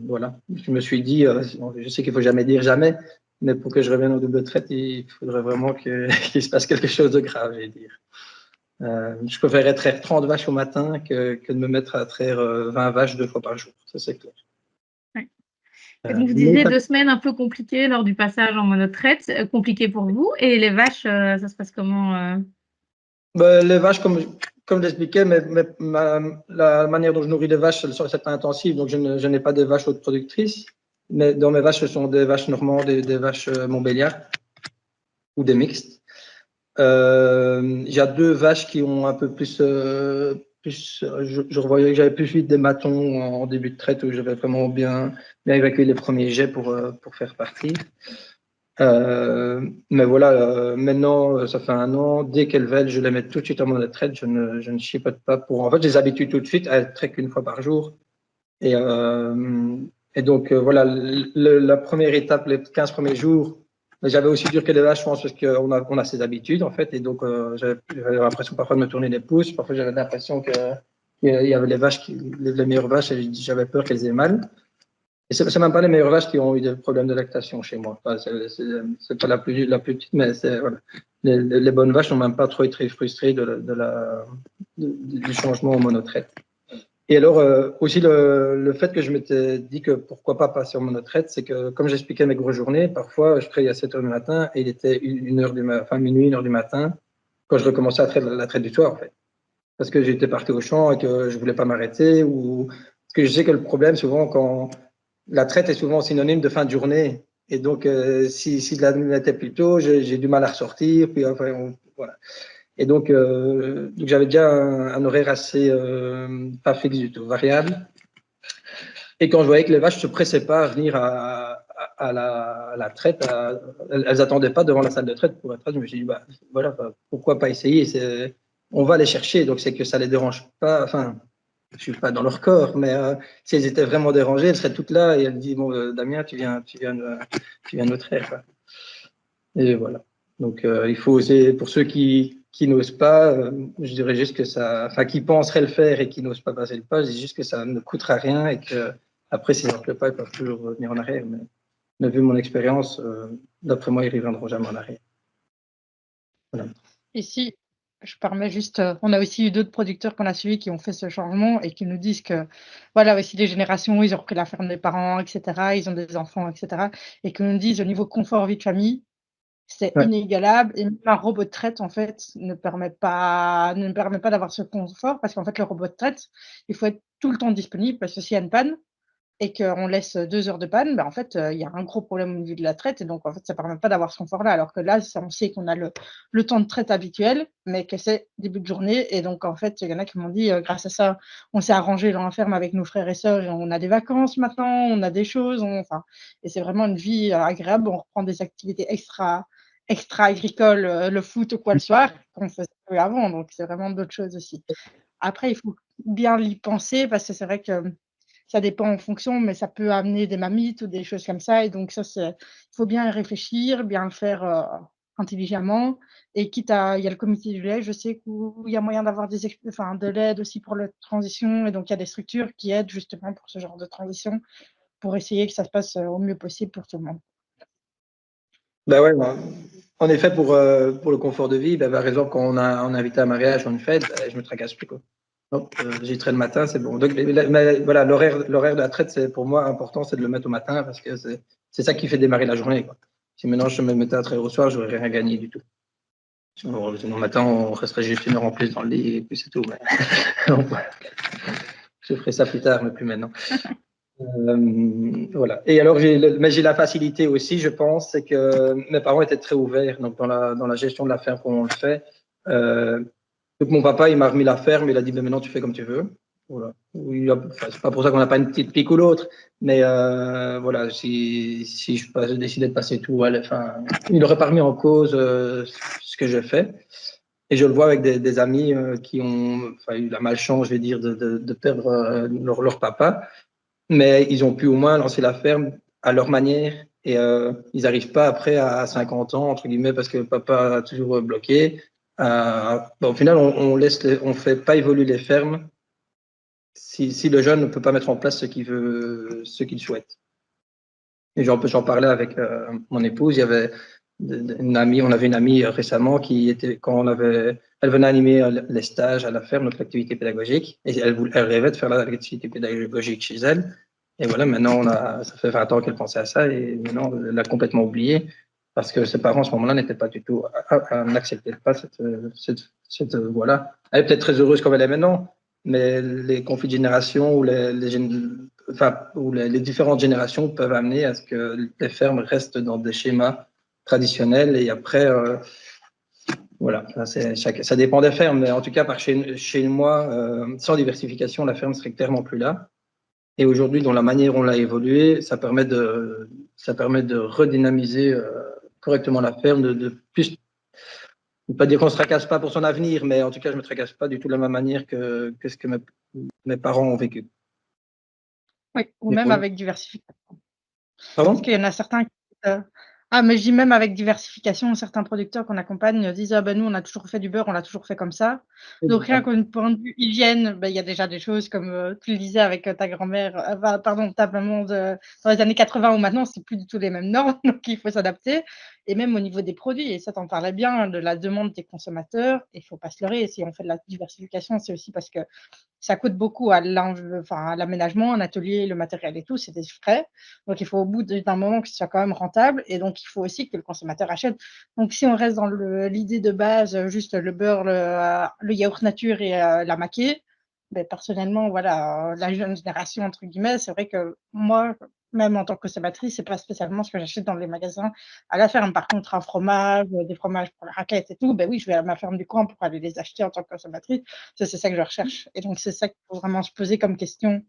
voilà, je me suis dit, je sais qu'il ne faut jamais dire jamais, mais pour que je revienne en double traite, il faudrait vraiment qu'il se passe quelque chose de grave, je vais dire. Je préférerais traire 30 vaches au matin que de me mettre à traire 20 vaches 2 fois par jour, ça c'est clair. Ouais. Et donc, vous disiez 2 semaines un peu compliquées lors du passage en monotraite, compliquées pour vous, et les vaches, ça se passe comment Les vaches, comme j'expliquais, la manière dont je nourris les vaches, c'est intensive, donc je n'ai pas des vaches hautes productrices, mais dans mes vaches, ce sont des vaches normandes, des vaches Montbéliard ou des mixtes. J'ai 2 vaches qui ont un peu plus, je revoyais que j'avais plus vite des matons en début de traite où j'avais vraiment bien évacué les premiers jets pour faire partir. Mais voilà, maintenant, ça fait 1 an, dès qu'elles veulent, je les mets tout de suite en monotraite, je ne chipote pas pour. En fait, je les habitue tout de suite à traiter qu'une fois par jour. Et donc, voilà, la première étape, les 15 premiers jours, j'avais aussi dur que les vaches, je pense, parce qu'on a ses habitudes, en fait. Et donc, j'avais l'impression parfois de me tourner les pouces. Parfois, j'avais l'impression qu'il y avait les vaches, les meilleures vaches, et j'avais peur qu'elles aient mal. Et c'est même pas les meilleures vaches qui ont eu des problèmes de lactation chez moi. Enfin, c'est pas la plus petite, mais voilà. Les bonnes vaches n'ont même pas trop été frustrées du changement en monotraite. Et alors, aussi, le fait que je m'étais dit que pourquoi pas passer en monotraite, c'est que, comme j'expliquais mes grosses journées, parfois, je travaillais à 7h du matin et il était minuit, 1h du matin, quand je recommençais à traiter la traite du soir, en fait. Parce que j'étais parti au champ et que je voulais pas m'arrêter parce que je sais que le problème, souvent, quand la traite est souvent synonyme de fin de journée. Et donc, si la nuit était plus tôt, j'ai du mal à ressortir. Puis, enfin, voilà. Et donc j'avais déjà un horaire assez pas fixe du tout, variable. Et quand je voyais que les vaches ne se pressaient pas à venir à la traite, elles n'attendaient pas devant la salle de traite pour la traite, je me suis dit, voilà, pourquoi pas essayer, on va les chercher, donc c'est que ça ne les dérange pas, enfin, je ne suis pas dans leur corps, mais si elles étaient vraiment dérangées, elles seraient toutes là et elles disent, bon, Damien, tu viens nous traire, quoi. Et voilà. Donc, il faut oser, pour ceux qui n'osent pas, je dirais juste que qui penseraient le faire et qui n'osent pas passer le pas, je dis juste que ça ne coûtera rien et que après, si ça ne plaît pas, ils peuvent toujours revenir en arrière. Mais vu mon expérience, d'après moi, ils ne reviendront jamais en arrière. Voilà. Ici, je permets juste, on a aussi eu d'autres producteurs qu'on a suivis qui ont fait ce changement et qui nous disent que, voilà, aussi les générations, ils ont repris la ferme des parents, etc., ils ont des enfants, etc., et que nous disent au niveau confort vie de famille, c'est inégalable et même un robot de traite, en fait, ne permet pas d'avoir ce confort parce qu'en fait, le robot de traite, il faut être tout le temps disponible parce que s'il y a une panne et qu'on laisse 2 heures de panne, en fait, il y a un gros problème au niveau de la traite et donc en fait, ça permet pas d'avoir ce confort-là. Alors que là, on sait qu'on a le temps de traite habituel, mais que c'est début de journée et donc en fait, il y en a qui m'ont dit, grâce à ça, on s'est arrangé dans la ferme avec nos frères et sœurs et on a des vacances maintenant, on a des choses, et c'est vraiment une vie agréable. On reprend des activités extra-agricoles, le foot ou quoi le soir, qu'on faisait plus avant, donc c'est vraiment d'autres choses aussi. Après, il faut bien y penser parce que c'est vrai que ça dépend en fonction, mais ça peut amener des mammites ou des choses comme ça et donc ça, il faut bien y réfléchir, bien le faire, intelligemment et quitte à il y a le comité du lait, je sais qu'il y a moyen d'avoir de l'aide aussi pour la transition et donc il y a des structures qui aident justement pour ce genre de transition, pour essayer que ça se passe, au mieux possible pour tout le monde. Ouais, en effet, pour le confort de vie, par exemple, quand on a invité à un mariage ou une fête, je me tracasse plus, quoi. Hop, j'y traite le matin, c'est bon. Donc, voilà, l'horaire de la traite, c'est pour moi important, c'est de le mettre au matin parce que c'est ça qui fait démarrer la journée, quoi. Si maintenant je me mettais à traire au soir, j'aurais rien gagné du tout. Sinon, le matin, on resterait juste 1 heure en plus dans le lit et puis c'est tout. Donc, je ferai ça plus tard, mais plus maintenant. Voilà. Et alors, mais j'ai la facilité aussi, je pense, c'est que mes parents étaient très ouverts donc dans la gestion de la ferme, comme on le fait. Donc, mon papa, il m'a remis la ferme, il a dit, ben, maintenant, tu fais comme tu veux. Voilà. Enfin, c'est pas pour ça qu'on n'a pas une petite pique ou l'autre, mais voilà, si je décidais de passer tout, enfin, il n'aurait pas remis en cause ce que je fais. Et je le vois avec des amis qui ont eu la malchance, je vais dire, de perdre leur papa, mais ils ont pu au moins lancer la ferme à leur manière et ils n'arrivent pas après à 50 ans, entre guillemets, parce que papa a toujours bloqué. Au final, on fait pas évoluer les fermes si le jeune ne peut pas mettre en place ce qu'il souhaite. Et j'en parlais avec mon épouse. Il y avait on avait une amie récemment qui était, elle venait animer les stages à la ferme, notre activité pédagogique, et elle rêvait de faire l'activité pédagogique chez elle. Et voilà, maintenant, ça fait 20 ans qu'elle pensait à ça, et maintenant, elle l'a complètement oublié, parce que ses parents, à ce moment-là, n'acceptaient pas cette voie-là. Elle est peut-être très heureuse comme elle est maintenant, mais les conflits de génération ou les différentes générations peuvent amener à ce que les fermes restent dans des schémas traditionnels et après, voilà, ça dépend des fermes, mais en tout cas, chez moi, sans diversification, la ferme serait clairement plus là. Et aujourd'hui, dans la manière dont on l'a évolué, ça permet de redynamiser correctement la ferme, de plus, ne pas dire qu'on ne se tracasse pas pour son avenir, mais en tout cas, je ne me tracasse pas du tout de la même manière que ce que mes parents ont vécu. Oui, ou même avec diversification. Pardon? Parce qu'il y en a certains qui mais je dis même avec diversification, certains producteurs qu'on accompagne disent: «Ah ben nous, on a toujours fait du beurre, on l'a toujours fait comme ça». Donc rien qu'au point de vue hygiène, il y a déjà des choses comme, tu le disais avec ta grand-mère, pardon, ta maman dans les années 80 où maintenant c'est plus du tout les mêmes normes, donc il faut s'adapter. Et même au niveau des produits, et ça tu en parlais bien, de la demande des consommateurs, il faut pas se leurrer, si on fait de la diversification, c'est aussi parce que ça coûte beaucoup à l'aménagement, un atelier, le matériel et tout, c'est des frais. Donc il faut au bout d'un moment que ce soit quand même rentable, et donc il faut aussi que le consommateur achète. Donc si on reste dans l'idée de base, juste le beurre, le yaourt nature et la maquée, beh, personnellement, voilà, la jeune génération entre guillemets, c'est vrai que moi, même en tant que consommatrice, c'est pas spécialement ce que j'achète dans les magasins à la ferme. Par contre, un fromage, des fromages pour la raclette et tout, ben oui, je vais à ma ferme du coin pour aller les acheter en tant que consommatrice. C'est ça que je recherche, et donc c'est ça qu'il faut vraiment se poser comme question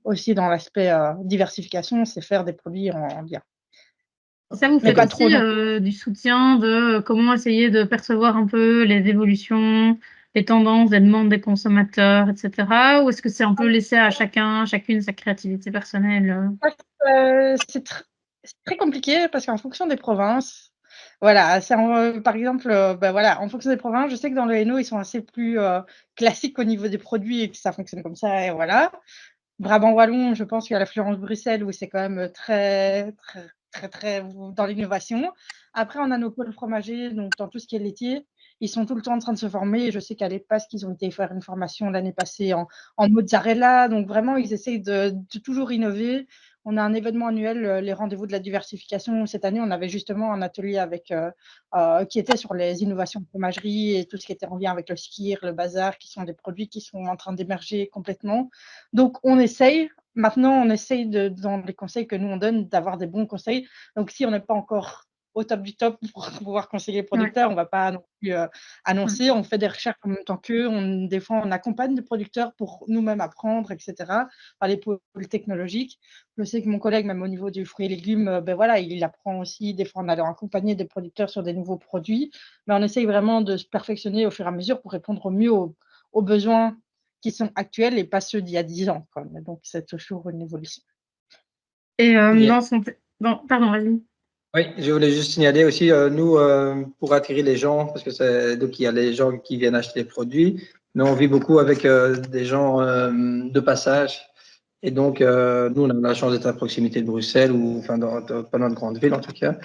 aussi dans l'aspect, diversification, c'est faire des produits en bien. Ça vous Mais faites pas trop aussi non. du soutien de comment essayer de percevoir un peu les évolutions, les tendances, les demandes des consommateurs, et cetera? Ou est-ce que c'est un peu laissé à chacune sa créativité personnelle? C'est très compliqué parce qu'en fonction des provinces, voilà, par exemple, voilà, en fonction des provinces, je sais que dans le Hainaut, ils sont assez plus, classiques au niveau des produits et que ça fonctionne comme ça et voilà. Brabant wallon, je pense qu'il y a la Florence Bruxelles où c'est quand même, très, très, très, très dans l'innovation. Après, on a nos pôles fromagers, donc dans tout ce qui est laitier, ils sont tout le temps en train de se former, et je sais qu'à l'EPAS, qu'ils ont été faire une formation l'année passée en mozzarella, donc vraiment, ils essayent de toujours innover. On a un événement annuel, les rendez-vous de la diversification. Cette année, on avait justement un atelier qui était sur les innovations de fromagerie et tout ce qui était en lien avec le skyr, le bazar, qui sont des produits qui sont en train d'émerger complètement. Donc on essaye. Maintenant, on essaye dans les conseils que nous on donne, d'avoir des bons conseils. Donc si on n'est pas encore au top du top pour pouvoir conseiller les Ouais. producteurs, on ne va pas non plus annoncer. On fait des recherches en même temps qu'eux. Des fois, on accompagne des producteurs pour nous-mêmes apprendre, etc. Par les pôles technologiques. Je sais que mon collègue, même au niveau du fruit et légumes, ben voilà, il apprend aussi, des fois en allant accompagner des producteurs sur des nouveaux produits. Mais on essaye vraiment de se perfectionner au fur et à mesure pour répondre au mieux aux besoins qui sont actuels et pas ceux d'il y a 10 ans, quoi. Mais donc c'est toujours une évolution. Et Yeah. pardon, vas-y. Oui, je voulais juste signaler aussi, nous, pour attirer les gens, parce que donc il y a les gens qui viennent acheter les produits, mais on vit beaucoup avec des gens de passage. Et donc, nous, on a la chance d'être à proximité de Bruxelles, ou enfin, pas dans de grandes villes en tout cas.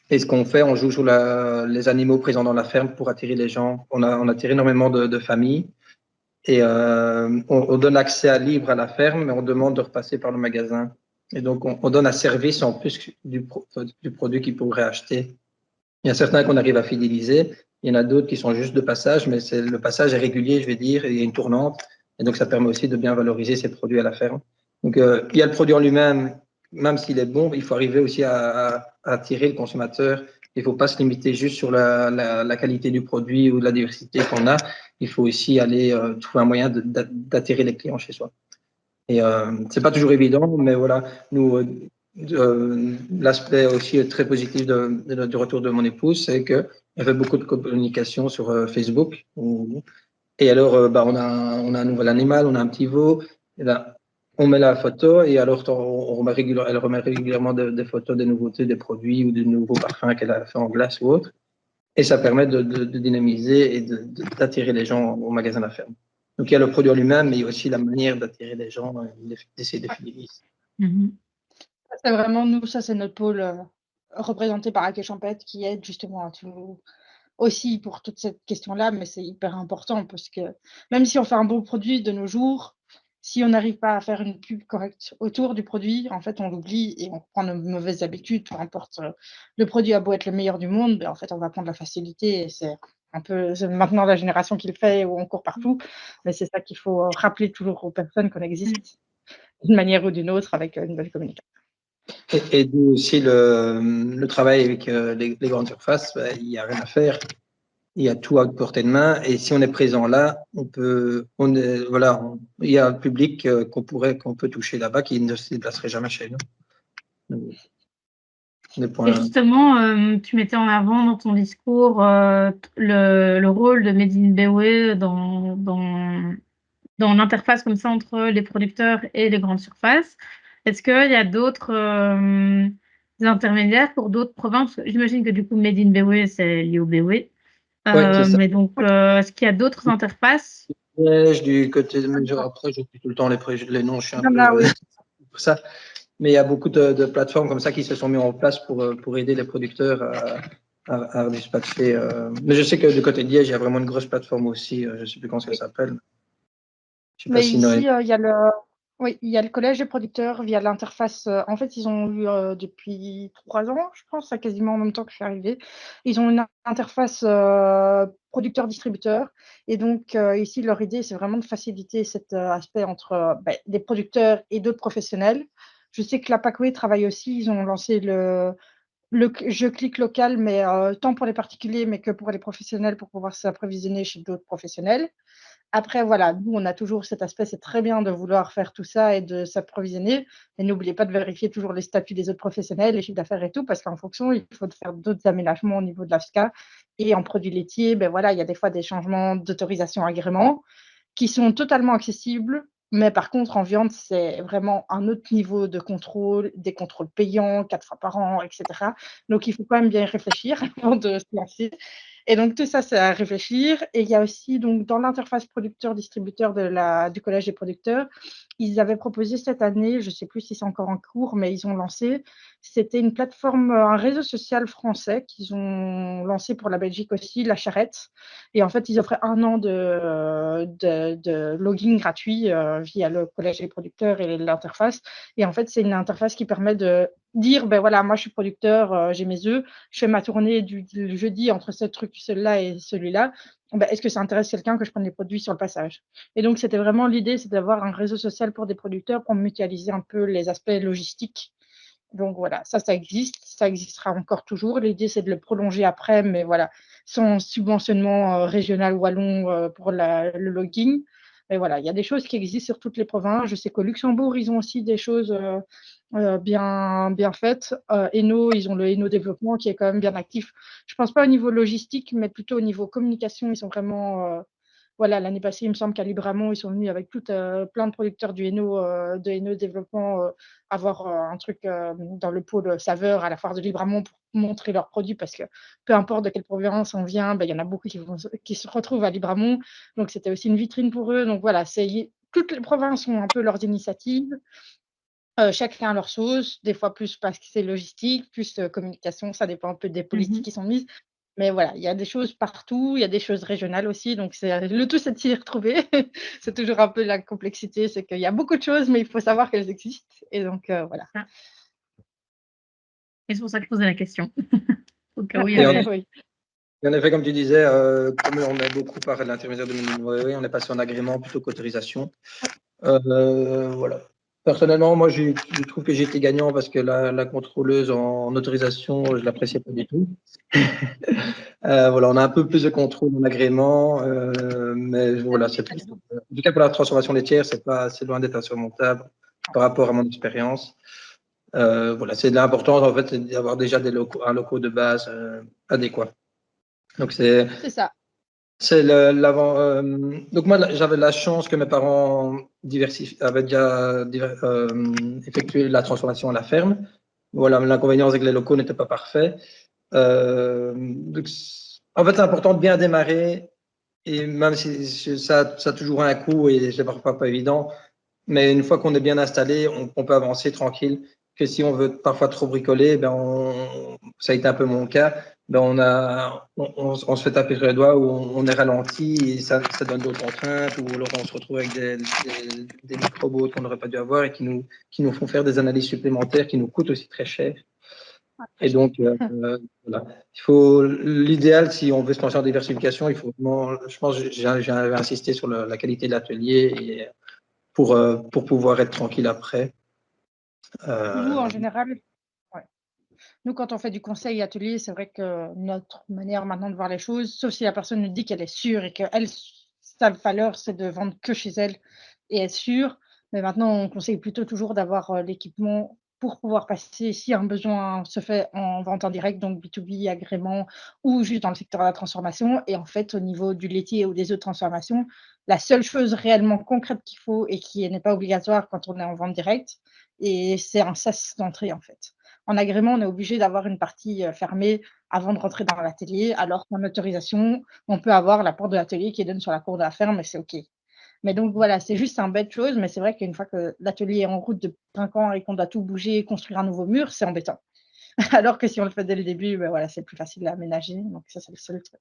Et ce qu'on fait, on joue sur les animaux présents dans la ferme pour attirer les gens. On attire énormément de familles. Et on donne accès à libre à la ferme, mais on demande de repasser par le magasin. Et donc, on donne un service en plus du produit qu'ils pourraient acheter. Il y a certains qu'on arrive à fidéliser. Il y en a d'autres qui sont juste de passage, mais le passage est régulier, je vais dire, et il y a une tournante. Et donc, ça permet aussi de bien valoriser ces produits à la ferme. Donc, il y a le produit en lui-même, même s'il est bon, il faut arriver aussi à attirer le consommateur. Il ne faut pas se limiter juste sur la qualité du produit ou de la diversité qu'on a. Il faut aussi aller trouver un moyen d'attirer les clients chez soi. Et c'est pas toujours évident, mais voilà, nous, l'aspect aussi très positif du retour de mon épouse, c'est qu'elle fait beaucoup de communication sur Facebook. Et alors, bah, on a un nouvel animal, on a un petit veau. Et là, on met la photo et alors elle remet régulièrement des photos des nouveautés, des produits ou des nouveaux parfums qu'elle a fait en glace ou autre. Et ça permet de dynamiser et d'attirer les gens au magasin de la ferme. Donc il y a le produit en lui-même, mais il y a aussi la manière d'attirer les gens, d'essayer de fidéliser. C'est vraiment nous, ça c'est notre pôle représenté par Accueil Champêtre qui aide justement à tout, aussi pour toute cette question-là, mais c'est hyper important parce que même si on fait un bon produit de nos jours, si on n'arrive pas à faire une pub correcte autour du produit, en fait, on l'oublie et on prend nos mauvaises habitudes, peu importe le produit a beau être le meilleur du monde, ben, en fait, on va prendre la facilité et c'est un peu maintenant la génération qui le fait où on court partout, mais c'est ça qu'il faut rappeler toujours aux personnes qu'on existe d'une manière ou d'une autre avec une bonne communication. Et d'où aussi le travail avec les grandes surfaces, bah, il n'y a rien à faire. Il y a tout à portée de main. Et si on est présent là, voilà, il y a un public qu'on peut toucher là-bas qui ne se déplacerait jamais chez nous. Et justement, tu mettais en avant dans ton discours le rôle de Made in Bewe dans l'interface comme ça entre les producteurs et les grandes surfaces. Est-ce qu'il y a d'autres intermédiaires pour d'autres provinces? J'imagine que du coup, Made in Bewe, c'est lié au Bewe. C'est ça. Mais donc, est-ce qu'il y a d'autres interfaces? Du côté de après, j'oublie tout le temps les noms, je suis un peu Oui. pour ça. Mais il y a beaucoup de plateformes comme ça qui se sont mises en place pour aider les producteurs à dispatcher. Mais je sais que du côté de Liège, il y a vraiment une grosse plateforme aussi. Je ne sais plus comment ça s'appelle. Je sais pas Mais si ici, il y a le collège des producteurs via l'interface. En fait, ils ont eu depuis 3 ans, je pense, à quasiment en même temps que je suis arrivée. Ils ont une interface producteur-distributeur. Et donc, ici, leur idée, c'est vraiment de faciliter cet aspect entre des producteurs et d'autres professionnels. Je sais que la PACWE travaille aussi. Ils ont lancé le Je clique local, mais tant pour les particuliers, mais que pour les professionnels, pour pouvoir s'approvisionner chez d'autres professionnels. Après, voilà, nous, on a toujours cet aspect, c'est très bien de vouloir faire tout ça et de s'approvisionner, mais n'oubliez pas de vérifier toujours les statuts des autres professionnels, les chiffres d'affaires et tout, parce qu'en fonction, il faut faire d'autres aménagements au niveau de l'AFSCA. Et en produits laitiers, ben voilà, il y a des fois des changements d'autorisation agrément qui sont totalement accessibles. Mais par contre, en viande, c'est vraiment un autre niveau de contrôle, des contrôles payants, 4 fois par an, etc. Donc, il faut quand même bien y réfléchir avant de se lancer. Et donc, tout ça, c'est à réfléchir. Et il y a aussi, donc, dans l'interface producteur-distributeur du Collège des producteurs, ils avaient proposé cette année, je ne sais plus si c'est encore en cours, mais ils ont lancé, c'était une plateforme, un réseau social français qu'ils ont lancé pour la Belgique aussi, La Charrette. Et en fait, ils offraient 1 an de login gratuit via le Collège des producteurs et l'interface. Et en fait, c'est une interface qui permet de dire, ben voilà, moi je suis producteur, j'ai mes œufs, je fais ma tournée du jeudi entre ce truc, celui-là et celui-là. Ben, est-ce que ça intéresse quelqu'un que je prenne les produits sur le passage? Et donc, c'était vraiment l'idée, c'est d'avoir un réseau social pour des producteurs pour mutualiser un peu les aspects logistiques. Donc voilà, ça existe, ça existera encore toujours. L'idée, c'est de le prolonger après, mais voilà, sans subventionnement régional wallon pour le logging. Mais voilà, il y a des choses qui existent sur toutes les provinces. Je sais qu'au Luxembourg, ils ont aussi des choses bien faites. Eno, ils ont le Eno développement qui est quand même bien actif. Je ne pense pas au niveau logistique, mais plutôt au niveau communication, ils sont vraiment voilà, l'année passée, il me semble qu'à Libramont, ils sont venus avec plein de producteurs de Hainaut Développement avoir un truc dans le pôle saveur à la foire de Libramont pour montrer leurs produits parce que peu importe de quelle province on vient, il y en a beaucoup qui se retrouvent à Libramont. Donc, c'était aussi une vitrine pour eux. Donc, voilà, toutes les provinces ont un peu leurs initiatives. Chacun leur sauce, des fois plus parce que c'est logistique, plus communication, ça dépend un peu des politiques qui sont mises. Mais voilà, il y a des choses partout, il y a des choses régionales aussi, donc le tout, c'est de s'y retrouver. C'est toujours un peu la complexité, c'est qu'il y a beaucoup de choses, mais il faut savoir qu'elles existent. Et donc, voilà. Et c'est pour ça que je posais la question. Au cas où il y Et avait... Oui. en effet, comme tu disais, comme on est beaucoup par l'intermédiaire de Miniway, on est passé en agrément plutôt qu'autorisation. Voilà. Personnellement, moi, je trouve que j'ai été gagnant parce que la contrôleuse en autorisation, je l'appréciais pas du tout. Voilà, on a un peu plus de contrôle en agrément, mais voilà, c'est plus. En tout cas, pour la transformation laitière, c'est loin d'être insurmontable par rapport à mon expérience. Voilà, c'est l'important en fait, c'est d'avoir déjà un locaux de base adéquat. Donc c'est ça. C'est l'avant. Donc moi, j'avais la chance que mes parents avaient déjà effectué la transformation à la ferme. Voilà, l'inconvénient, c'est que les locaux n'étaient pas parfaits. Donc, en fait, c'est important de bien démarrer, et même si ça a toujours un coût et c'est parfois pas évident, mais une fois qu'on est bien installé, on peut avancer tranquille. Que si on veut parfois trop bricoler, ben ça a été un peu mon cas, ben on se fait taper sur les doigts ou on est ralenti et ça donne d'autres contraintes, ou alors on se retrouve avec des microbots qu'on n'aurait pas dû avoir et qui nous font faire des analyses supplémentaires qui nous coûtent aussi très cher. Et donc, voilà. L'idéal, si on veut se lancer en diversification, il faut vraiment, je pense, j'avais insisté sur la qualité de l'atelier et pour pouvoir être tranquille après. Nous, en général, ouais. Nous, quand on fait du conseil atelier, c'est vrai que notre manière maintenant de voir les choses, sauf si la personne nous dit qu'elle est sûre et qu'elle, sa valeur, c'est de vendre que chez elle et être sûre. Mais maintenant, on conseille plutôt toujours d'avoir l'équipement pour pouvoir passer, si un besoin se fait en vente en direct, donc B2B, agrément, ou juste dans le secteur de la transformation. Et en fait, au niveau du laitier ou des autres transformations, la seule chose réellement concrète qu'il faut et qui n'est pas obligatoire quand on est en vente directe, et c'est un sas d'entrée en fait. En agrément, on est obligé d'avoir une partie fermée avant de rentrer dans l'atelier, alors qu'en autorisation, on peut avoir la porte de l'atelier qui donne sur la cour de la ferme et c'est OK. Mais donc voilà, c'est juste un bête chose, mais c'est vrai qu'une fois que l'atelier est en route depuis 5 ans et qu'on doit tout bouger, construire un nouveau mur, c'est embêtant. Alors que si on le fait dès le début, ben voilà, c'est plus facile à aménager. Donc ça, c'est le seul truc.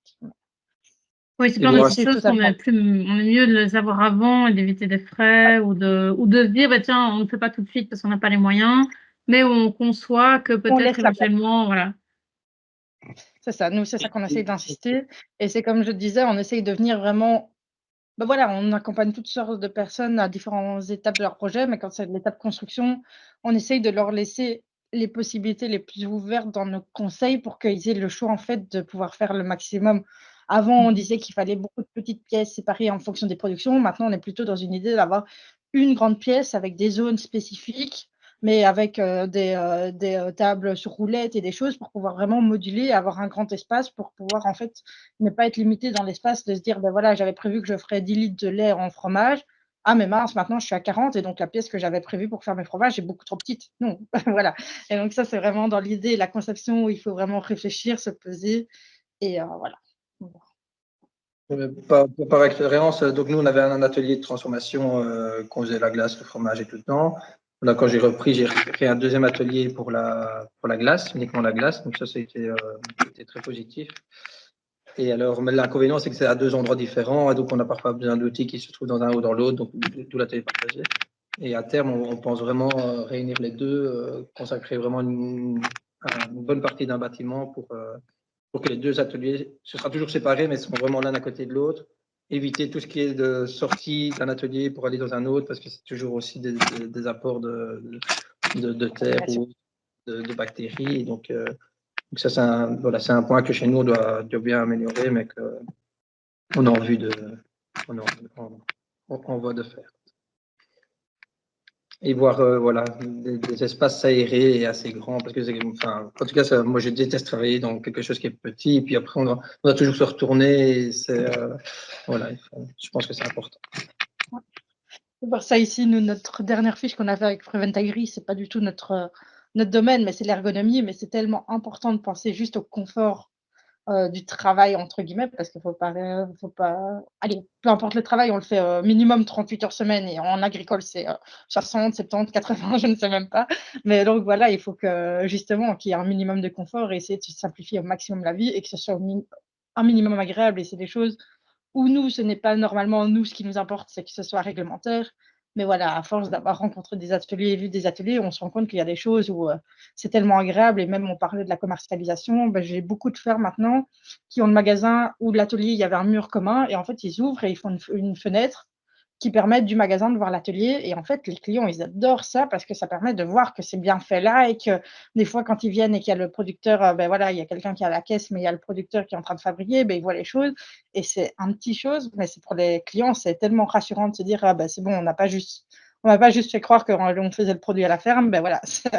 Oui, c'est Et plein de voir petites choses qu'on est mieux de les avoir avant et d'éviter des frais ou de se dire, bah, tiens, on ne fait pas tout de suite parce qu'on n'a pas les moyens, mais on conçoit que On peut-être laisse la place. éventuellement, voilà. C'est ça, nous, c'est ça qu'on essaye d'insister. Et c'est comme je disais, on essaye de venir vraiment. Ben voilà, on accompagne toutes sortes de personnes à différentes étapes de leur projet, mais quand c'est l'étape construction, on essaye de leur laisser les possibilités les plus ouvertes dans nos conseils pour qu'ils aient le choix en fait de pouvoir faire le maximum. Avant, on disait qu'il fallait beaucoup de petites pièces séparées en fonction des productions. Maintenant, on est plutôt dans une idée d'avoir une grande pièce avec des zones spécifiques, mais avec des tables sur roulettes et des choses pour pouvoir vraiment moduler, avoir un grand espace pour pouvoir en fait ne pas être limité dans l'espace, de se dire, ben voilà, j'avais prévu que je ferais 10 litres de lait en fromage. Ah, mais mince, maintenant je suis à 40 et donc la pièce que j'avais prévue pour faire mes fromages est beaucoup trop petite. Non, voilà. Et donc ça, c'est vraiment dans l'idée, la conception où il faut vraiment réfléchir, se peser et voilà. Par expérience, donc nous, on avait un atelier de transformation qu'on faisait la glace, le fromage et tout le temps. Là, quand j'ai repris, j'ai créé un deuxième atelier pour la glace, uniquement la glace. Donc ça, c'était très positif. Et alors, mais l'inconvénient, c'est que c'est à deux endroits différents. Et donc, on a parfois besoin d'outils qui se trouvent dans un ou dans l'autre. Donc, tout l'atelier partagé. Et à terme, on pense vraiment réunir les deux, consacrer vraiment une bonne partie d'un bâtiment pour que les deux ateliers, ce sera toujours séparé, mais seront vraiment l'un à côté de l'autre. Éviter tout ce qui est de sortie d'un atelier pour aller dans un autre, parce que c'est toujours aussi des apports de terre ou de bactéries. Et donc ça, c'est un point que chez nous, on doit bien améliorer, mais qu'on a envie on voit de faire. Et voir voilà, des espaces aérés et assez grands, parce que en tout cas, moi je déteste travailler dans quelque chose qui est petit, et puis après on doit toujours se retourner, et voilà, je pense que c'est important. C'est pour ça ici, nous, notre dernière fiche qu'on a fait avec Prevent Agri, c'est pas du tout notre domaine, mais c'est l'ergonomie, mais c'est tellement important de penser juste au confort du travail, entre guillemets, parce qu'il faut pas allez, peu importe le travail, on le fait minimum 38 heures semaine et en agricole, c'est 60, 70, 80, je ne sais même pas. Mais donc voilà, il faut que justement qu'il y ait un minimum de confort et essayer de simplifier au maximum la vie et que ce soit un minimum agréable. Et c'est des choses où nous, ce n'est pas normalement nous ce qui nous importe, c'est que ce soit réglementaire. Mais voilà, à force d'avoir rencontré des ateliers et vu des ateliers, on se rend compte qu'il y a des choses où c'est tellement agréable. Et même, on parlait de la commercialisation. Ben, j'ai beaucoup de frères maintenant qui ont le magasin où l'atelier, il y avait un mur commun. Et en fait, ils ouvrent et ils font une fenêtre qui permettent du magasin de voir l'atelier. Et en fait, les clients, ils adorent ça parce que ça permet de voir que c'est bien fait là et que des fois, quand ils viennent et qu'il y a le producteur, ben voilà, il y a quelqu'un qui est à la caisse, mais il y a le producteur qui est en train de fabriquer, ben, ils voient les choses. Et c'est un petit chose, mais c'est pour les clients, c'est tellement rassurant de se dire, ah ben c'est bon, on n'a pas juste fait croire qu'on faisait le produit à la ferme. Ben voilà, c'est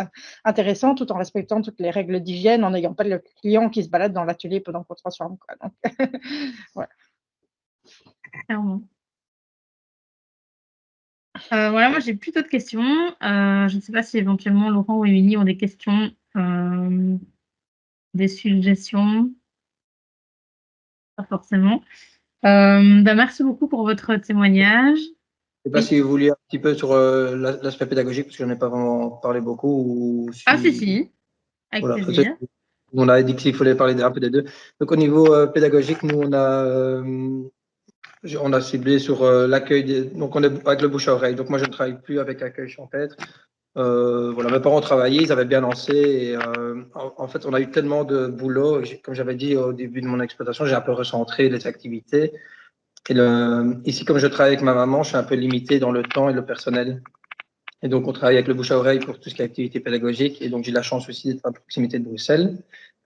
intéressant tout en respectant toutes les règles d'hygiène, en n'ayant pas le client qui se balade dans l'atelier pendant qu'on transforme, quoi. Donc, voilà. Clairement. Voilà, moi j'ai plus d'autres questions. Je ne sais pas si éventuellement Laurent ou Émilie ont des questions, des suggestions. Pas forcément. Merci beaucoup pour votre témoignage. Je ne sais pas si vous vouliez un petit peu sur l'aspect pédagogique, parce que je n'en ai pas vraiment parlé beaucoup. Ou si... Ah si, avec Voilà, plaisir. on a dit qu'il fallait parler un peu des deux. Donc au niveau pédagogique, nous on a ciblé sur l'accueil. Donc on est avec le bouche à oreille. Donc moi je ne travaille plus avec accueil champêtre. Voilà, mes parents travaillaient, ils avaient bien lancé. Et, en fait, on a eu tellement de boulot. Comme j'avais dit au début de mon exploitation, j'ai un peu recentré les activités. Et ici, comme je travaille avec ma maman, je suis un peu limité dans le temps et le personnel. Et donc, on travaille avec le bouche à oreille pour tout ce qui est activité pédagogique. Et donc, j'ai la chance aussi d'être à proximité de Bruxelles.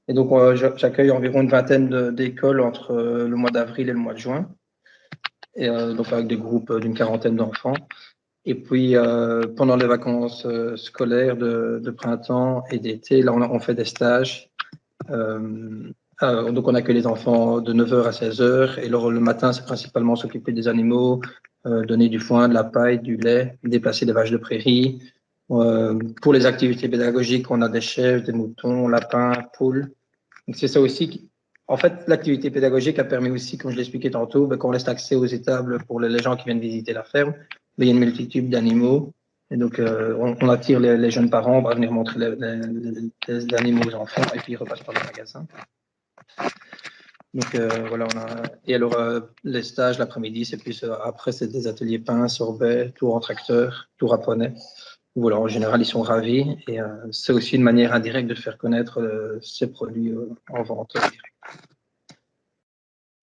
Et donc, j'accueille environ une vingtaine d'écoles entre le mois d'avril et le mois de juin. Et donc, avec des groupes d'une quarantaine d'enfants. Et puis, pendant les vacances scolaires de printemps et d'été, là, on fait des stages. Donc, on accueille les enfants de 9h à 16h. Et le matin, c'est principalement s'occuper des animaux, donner du foin, de la paille, du lait, déplacer des vaches de prairie. Pour les activités pédagogiques, on a des chèvres, des moutons, lapins, poules. Donc, c'est ça aussi. En fait, l'activité pédagogique a permis aussi, comme je l'expliquais tantôt, qu'on laisse accès aux étables pour les gens qui viennent visiter la ferme. Mais il y a une multitude d'animaux. Et donc, on attire les jeunes parents, on va venir montrer les animaux aux enfants et puis ils repassent par le magasin. Donc, voilà, et alors, les stages l'après-midi, c'est plus, après, c'est des ateliers pain, sorbet, tour en tracteur, tour à poney. Voilà, en général, ils sont ravis. Et c'est aussi une manière indirecte de faire connaître ces produits en vente directe.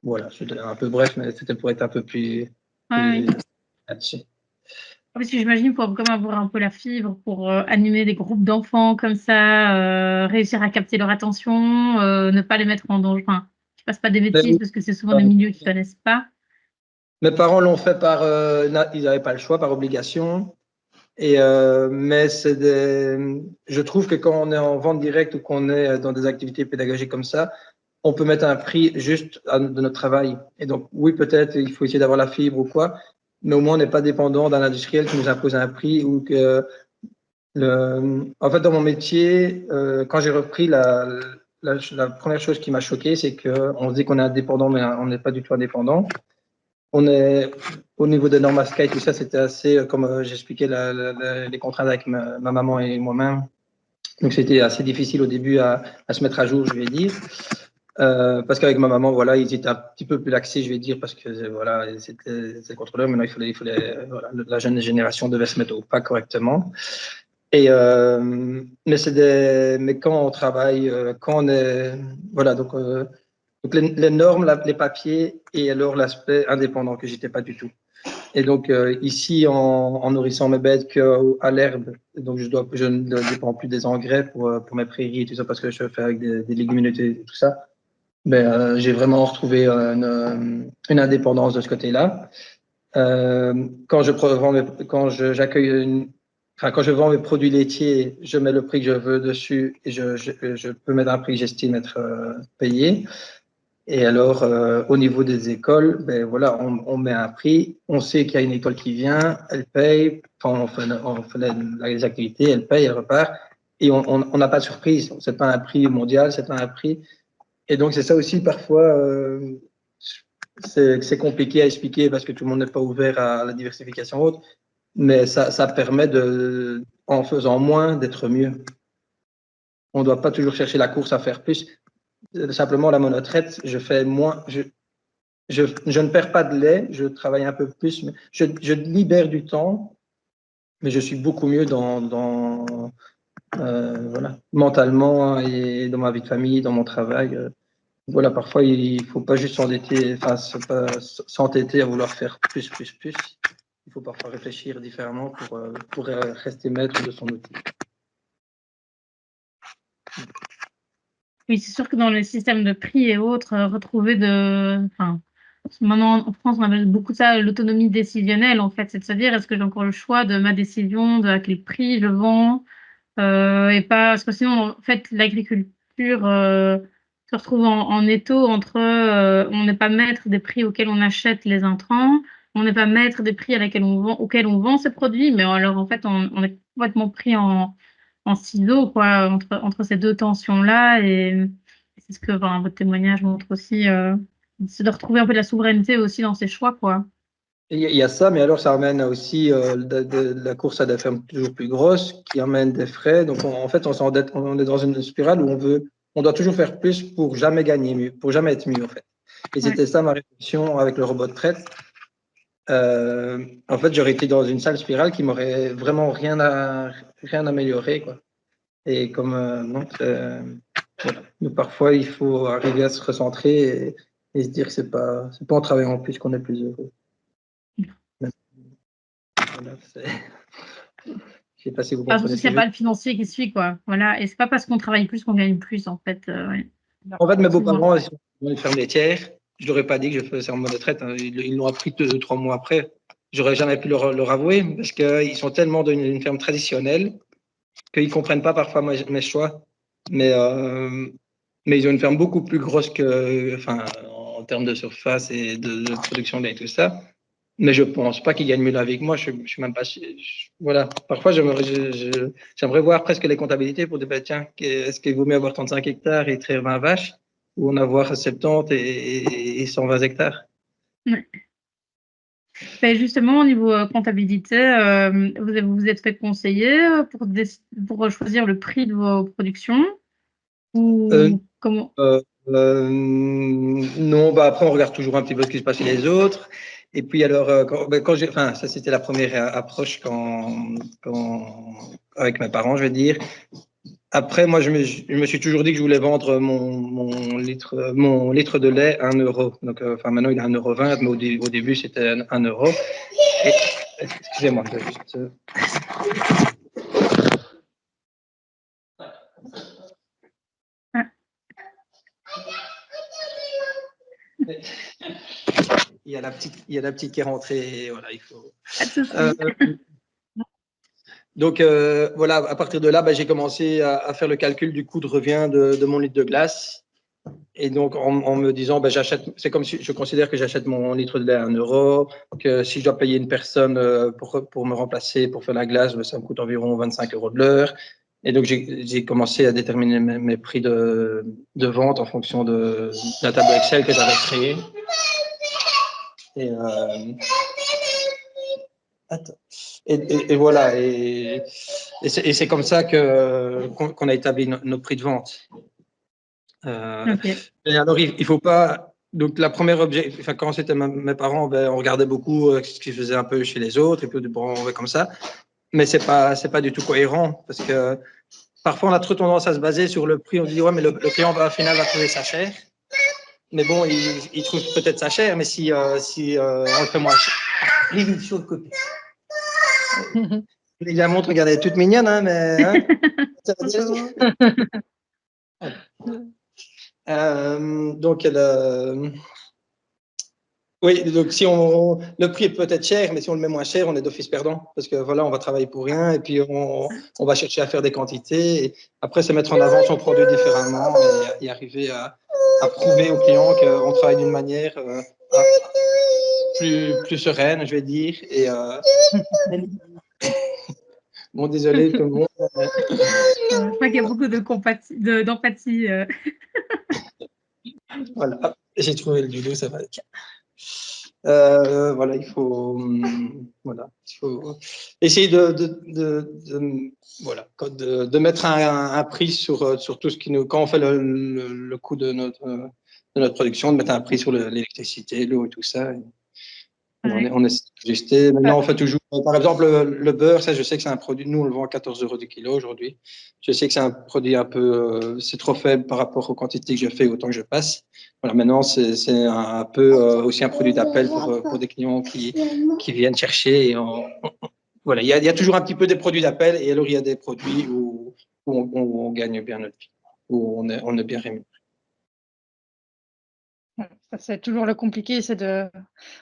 Voilà, c'était un peu bref, mais c'était pour être un peu plus là-dessus. Parce que j'imagine pour comme avoir un peu la fibre pour animer des groupes d'enfants comme ça, réussir à capter leur attention, ne pas les mettre en danger, enfin, qu'ils fassent pas des bêtises parce que c'est souvent des milieux qu'ils connaissent pas. Mes parents l'ont fait ils n'avaient pas le choix, par obligation. Mais je trouve que quand on est en vente directe ou qu'on est dans des activités pédagogiques comme ça, on peut mettre un prix juste de notre travail. Et donc, oui, peut-être il faut essayer d'avoir la fibre ou quoi, mais au moins on n'est pas dépendant d'un industriel qui nous impose un prix ou que en fait, dans mon métier, quand j'ai repris, la première chose qui m'a choqué, c'est qu'on se dit qu'on est indépendant, mais on n'est pas du tout indépendant. On est au niveau des normes ASCA et tout ça, c'était assez, comme j'expliquais, les contraintes avec ma maman et moi-même. Donc, c'était assez difficile au début à se mettre à jour, je vais dire. Parce qu'avec ma maman, voilà, ils étaient un petit peu plus laxés, je vais dire, parce que voilà, c'était le contrôleur. Maintenant, voilà, la jeune génération devait se mettre au pas correctement. Mais quand on travaille, quand on est, voilà, donc les normes, les papiers et alors l'aspect indépendant que j'étais pas du tout. Et donc ici, en nourrissant mes bêtes à l'herbe, donc je ne dépends plus des engrais pour mes prairies et tout ça parce que je fais avec des légumineuses et tout ça. Ben, j'ai vraiment retrouvé une indépendance de ce côté-là. Quand je vends mes produits laitiers, je mets le prix que je veux dessus et je peux mettre un prix que j'estime être payé. Et alors, au niveau des écoles, ben voilà, on met un prix, on sait qu'il y a une école qui vient, elle paye, on fait les activités, elle paye, elle repart, et on n'a pas de surprise. C'est pas un prix mondial, c'est pas un prix. Et donc, c'est ça aussi, parfois, c'est compliqué à expliquer parce que tout le monde n'est pas ouvert à la diversification haute, mais ça permet, en faisant moins, d'être mieux. On ne doit pas toujours chercher la course à faire plus. Simplement, la monotraite, je fais moins. Je ne perds pas de lait, je travaille un peu plus, mais je libère du temps, mais je suis beaucoup mieux voilà, mentalement et dans ma vie de famille, dans mon travail. Voilà, parfois, il ne faut pas juste s'entêter à vouloir faire plus. Il faut parfois réfléchir différemment pour rester maître de son outil. Oui, c'est sûr que dans les systèmes de prix et autres, retrouver maintenant en France, on appelle beaucoup ça l'autonomie décisionnelle, en fait. C'est de se dire, est-ce que j'ai encore le choix de ma décision, de à quel prix je vends, et pas, parce que sinon, en fait, l'agriculture se retrouve en étau entre, on n'est pas maître des prix auxquels on achète les intrants, on n'est pas maître des prix auxquels on vend ces produits, mais alors, en fait, on est complètement pris en ciseaux, quoi, entre ces deux tensions-là. Et c'est ce que votre témoignage montre aussi. C'est de retrouver un peu de la souveraineté aussi dans ses choix, quoi. Il y a ça, mais alors ça amène aussi de la course à des fermes toujours plus grosses qui amène des frais. Donc en fait, on s'endette, on est dans une spirale où on doit toujours faire plus pour jamais gagner mieux, pour jamais être mieux en fait. Et c'était ça ma réflexion avec le robot de traite. En fait, j'aurais été dans une sale spirale qui m'aurait vraiment rien amélioré, quoi. Et comme voilà. Donc, parfois, il faut arriver à se recentrer et se dire que c'est pas en travaillant en plus qu'on est plus heureux. Voilà, je sais pas si vous comprenez. S'il n'y a pas le financier qui suit, quoi. Voilà. Et c'est pas parce qu'on travaille plus qu'on gagne plus, en fait. Ouais. En fait, mes beaux-parents, ils sont dans une ferme laitière. Je leur ai pas dit que je faisais en mode retraite. Hein. Ils l'ont appris 2-3 mois après. J'aurais jamais pu leur avouer parce qu'ils sont tellement d'une ferme traditionnelle qu'ils comprennent pas parfois mes choix. Mais ils ont une ferme beaucoup plus grosse en termes de surface et de production de lait et tout ça. Mais je pense pas qu'ils gagnent mieux la vie que moi. Je suis même pas. Voilà. Parfois, j'aimerais voir presque les comptabilités pour dire, bah, tiens, est-ce qu'il vaut mieux avoir 35 hectares et traire 20 vaches ou en avoir 70 et 120 hectares? Ouais. Ben justement, au niveau comptabilité, vous vous êtes fait conseiller pour choisir le prix de vos productions ou comment? Non, bah après on regarde toujours un petit peu ce qui se passe chez les autres. Et puis alors, ça c'était la première approche avec mes parents, je vais dire. Après, moi, je me suis toujours dit que je voulais vendre mon litre de lait à 1 euro. Donc, maintenant, il est à 1,20 €, mais au début, c'était 1 euro. Excusez-moi, je vais juste. Il y a la petite qui est rentrée. Et voilà, il faut. Donc voilà, à partir de là, j'ai commencé à faire le calcul du coût de revient de mon litre de glace. Et donc en me disant, j'achète, c'est comme si je considère que j'achète mon litre de lait à 1 euro, que si je dois payer une personne pour me remplacer, pour faire la glace, ça me coûte environ 25 € de l'heure. Et donc j'ai commencé à déterminer mes prix de vente en fonction de la table Excel que j'avais créée. Et voilà, et c'est comme ça qu'on a établi nos prix de vente. Et alors, il faut pas. Donc, la première objectif, quand c'était mes parents, on regardait beaucoup ce qu'ils faisaient un peu chez les autres, et puis bon, on va comme ça. Mais c'est pas du tout cohérent, parce que parfois, on a trop tendance à se baser sur le prix. On dit, ouais, mais le client au final va trouver ça cher. Mais bon, il trouve peut-être ça cher, mais si on le fait moins cher. Livy, sur le côté. La montre, regardez, elle est toute mignonne, hein, mais. Hein, donc, oui, donc si le prix est peut-être cher, mais si on le met moins cher, on est d'office perdant, parce que voilà, on va travailler pour rien, et puis on va chercher à faire des quantités, et après se mettre en avant son produit différemment, et arriver à prouver aux clients qu'on travaille d'une manière plus sereine, je vais dire, et bon, désolé tout le monde. Je crois qu'il y a beaucoup d'empathie. Voilà, j'ai trouvé le judo, ça va. Voilà, il faut essayer de mettre un prix sur tout ce qui nous, quand on fait le coût de notre production, de mettre un prix sur l'électricité, l'eau et tout ça. On essaie d'ajuster. Maintenant, on fait toujours, par exemple, le beurre, ça, je sais que c'est un produit, nous, on le vend à 14 € du kilo aujourd'hui. Je sais que c'est un produit un peu, c'est trop faible par rapport aux quantités que je fais, autant que je passe. Voilà, maintenant, c'est un peu aussi un produit d'appel pour des clients qui viennent chercher. Voilà, il y a toujours un petit peu des produits d'appel et alors il y a des produits où on gagne bien notre vie, où on est bien rémunéré. C'est toujours le compliqué,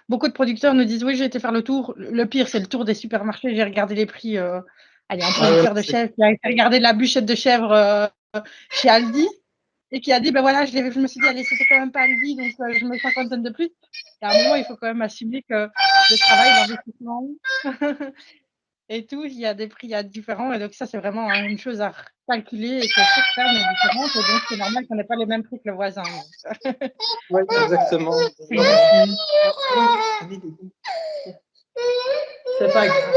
beaucoup de producteurs nous disent oui, j'ai été faire le tour. Le pire, c'est le tour des supermarchés. J'ai regardé les prix. Allez, un producteur de chèvre qui a été regarder la bûchette de chèvre chez Aldi et qui a dit ben voilà, je me suis dit allez, c'était quand même pas Aldi, donc je mets 50 cents de plus. Et à un moment, il faut quand même assumer que le travail, l'investissement et tout, il y a des prix différents. Et donc ça, c'est vraiment une chose à calculer et que chaque ferme est différente. Et donc, c'est normal qu'on n'ait pas les mêmes prix que le voisin. Oui, exactement. C'est pas grave.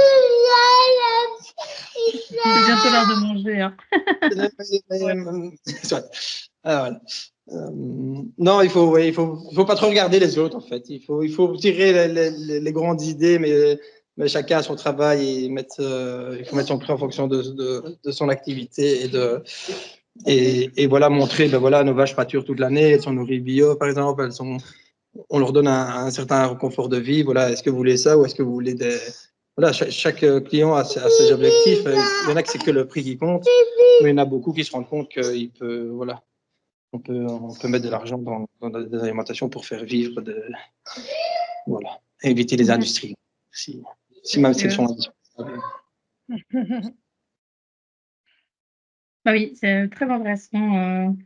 C'est bientôt l'heure de manger. Hein. Voilà. Non, il faut pas trop regarder les autres en fait. Il faut tirer les grandes idées, mais chacun a son travail et il faut mettre son prix en fonction de son activité et voilà montrer ben voilà nos vaches pâturent toute l'année, elles sont nourries bio par exemple, on leur donne un certain confort de vie. Voilà, est-ce que vous voulez ça ou est-ce que vous voulez des voilà, chaque client a ses objectifs. Il y en a que c'est que le prix qui compte, mais il y en a beaucoup qui se rendent compte qu'il peut voilà. On peut mettre de l'argent dans des alimentations pour faire vivre voilà, et éviter les industries, si même si elles sont indispensables. Bah oui, c'est très intéressant.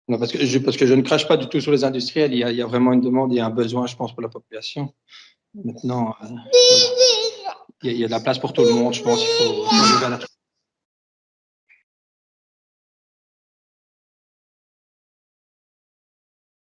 Non, parce que je ne crache pas du tout sur les industriels. Il y a vraiment une demande, il y a un besoin, je pense, pour la population. Maintenant, voilà. Il y a de la place pour tout le monde, je pense. Il faut arriver à la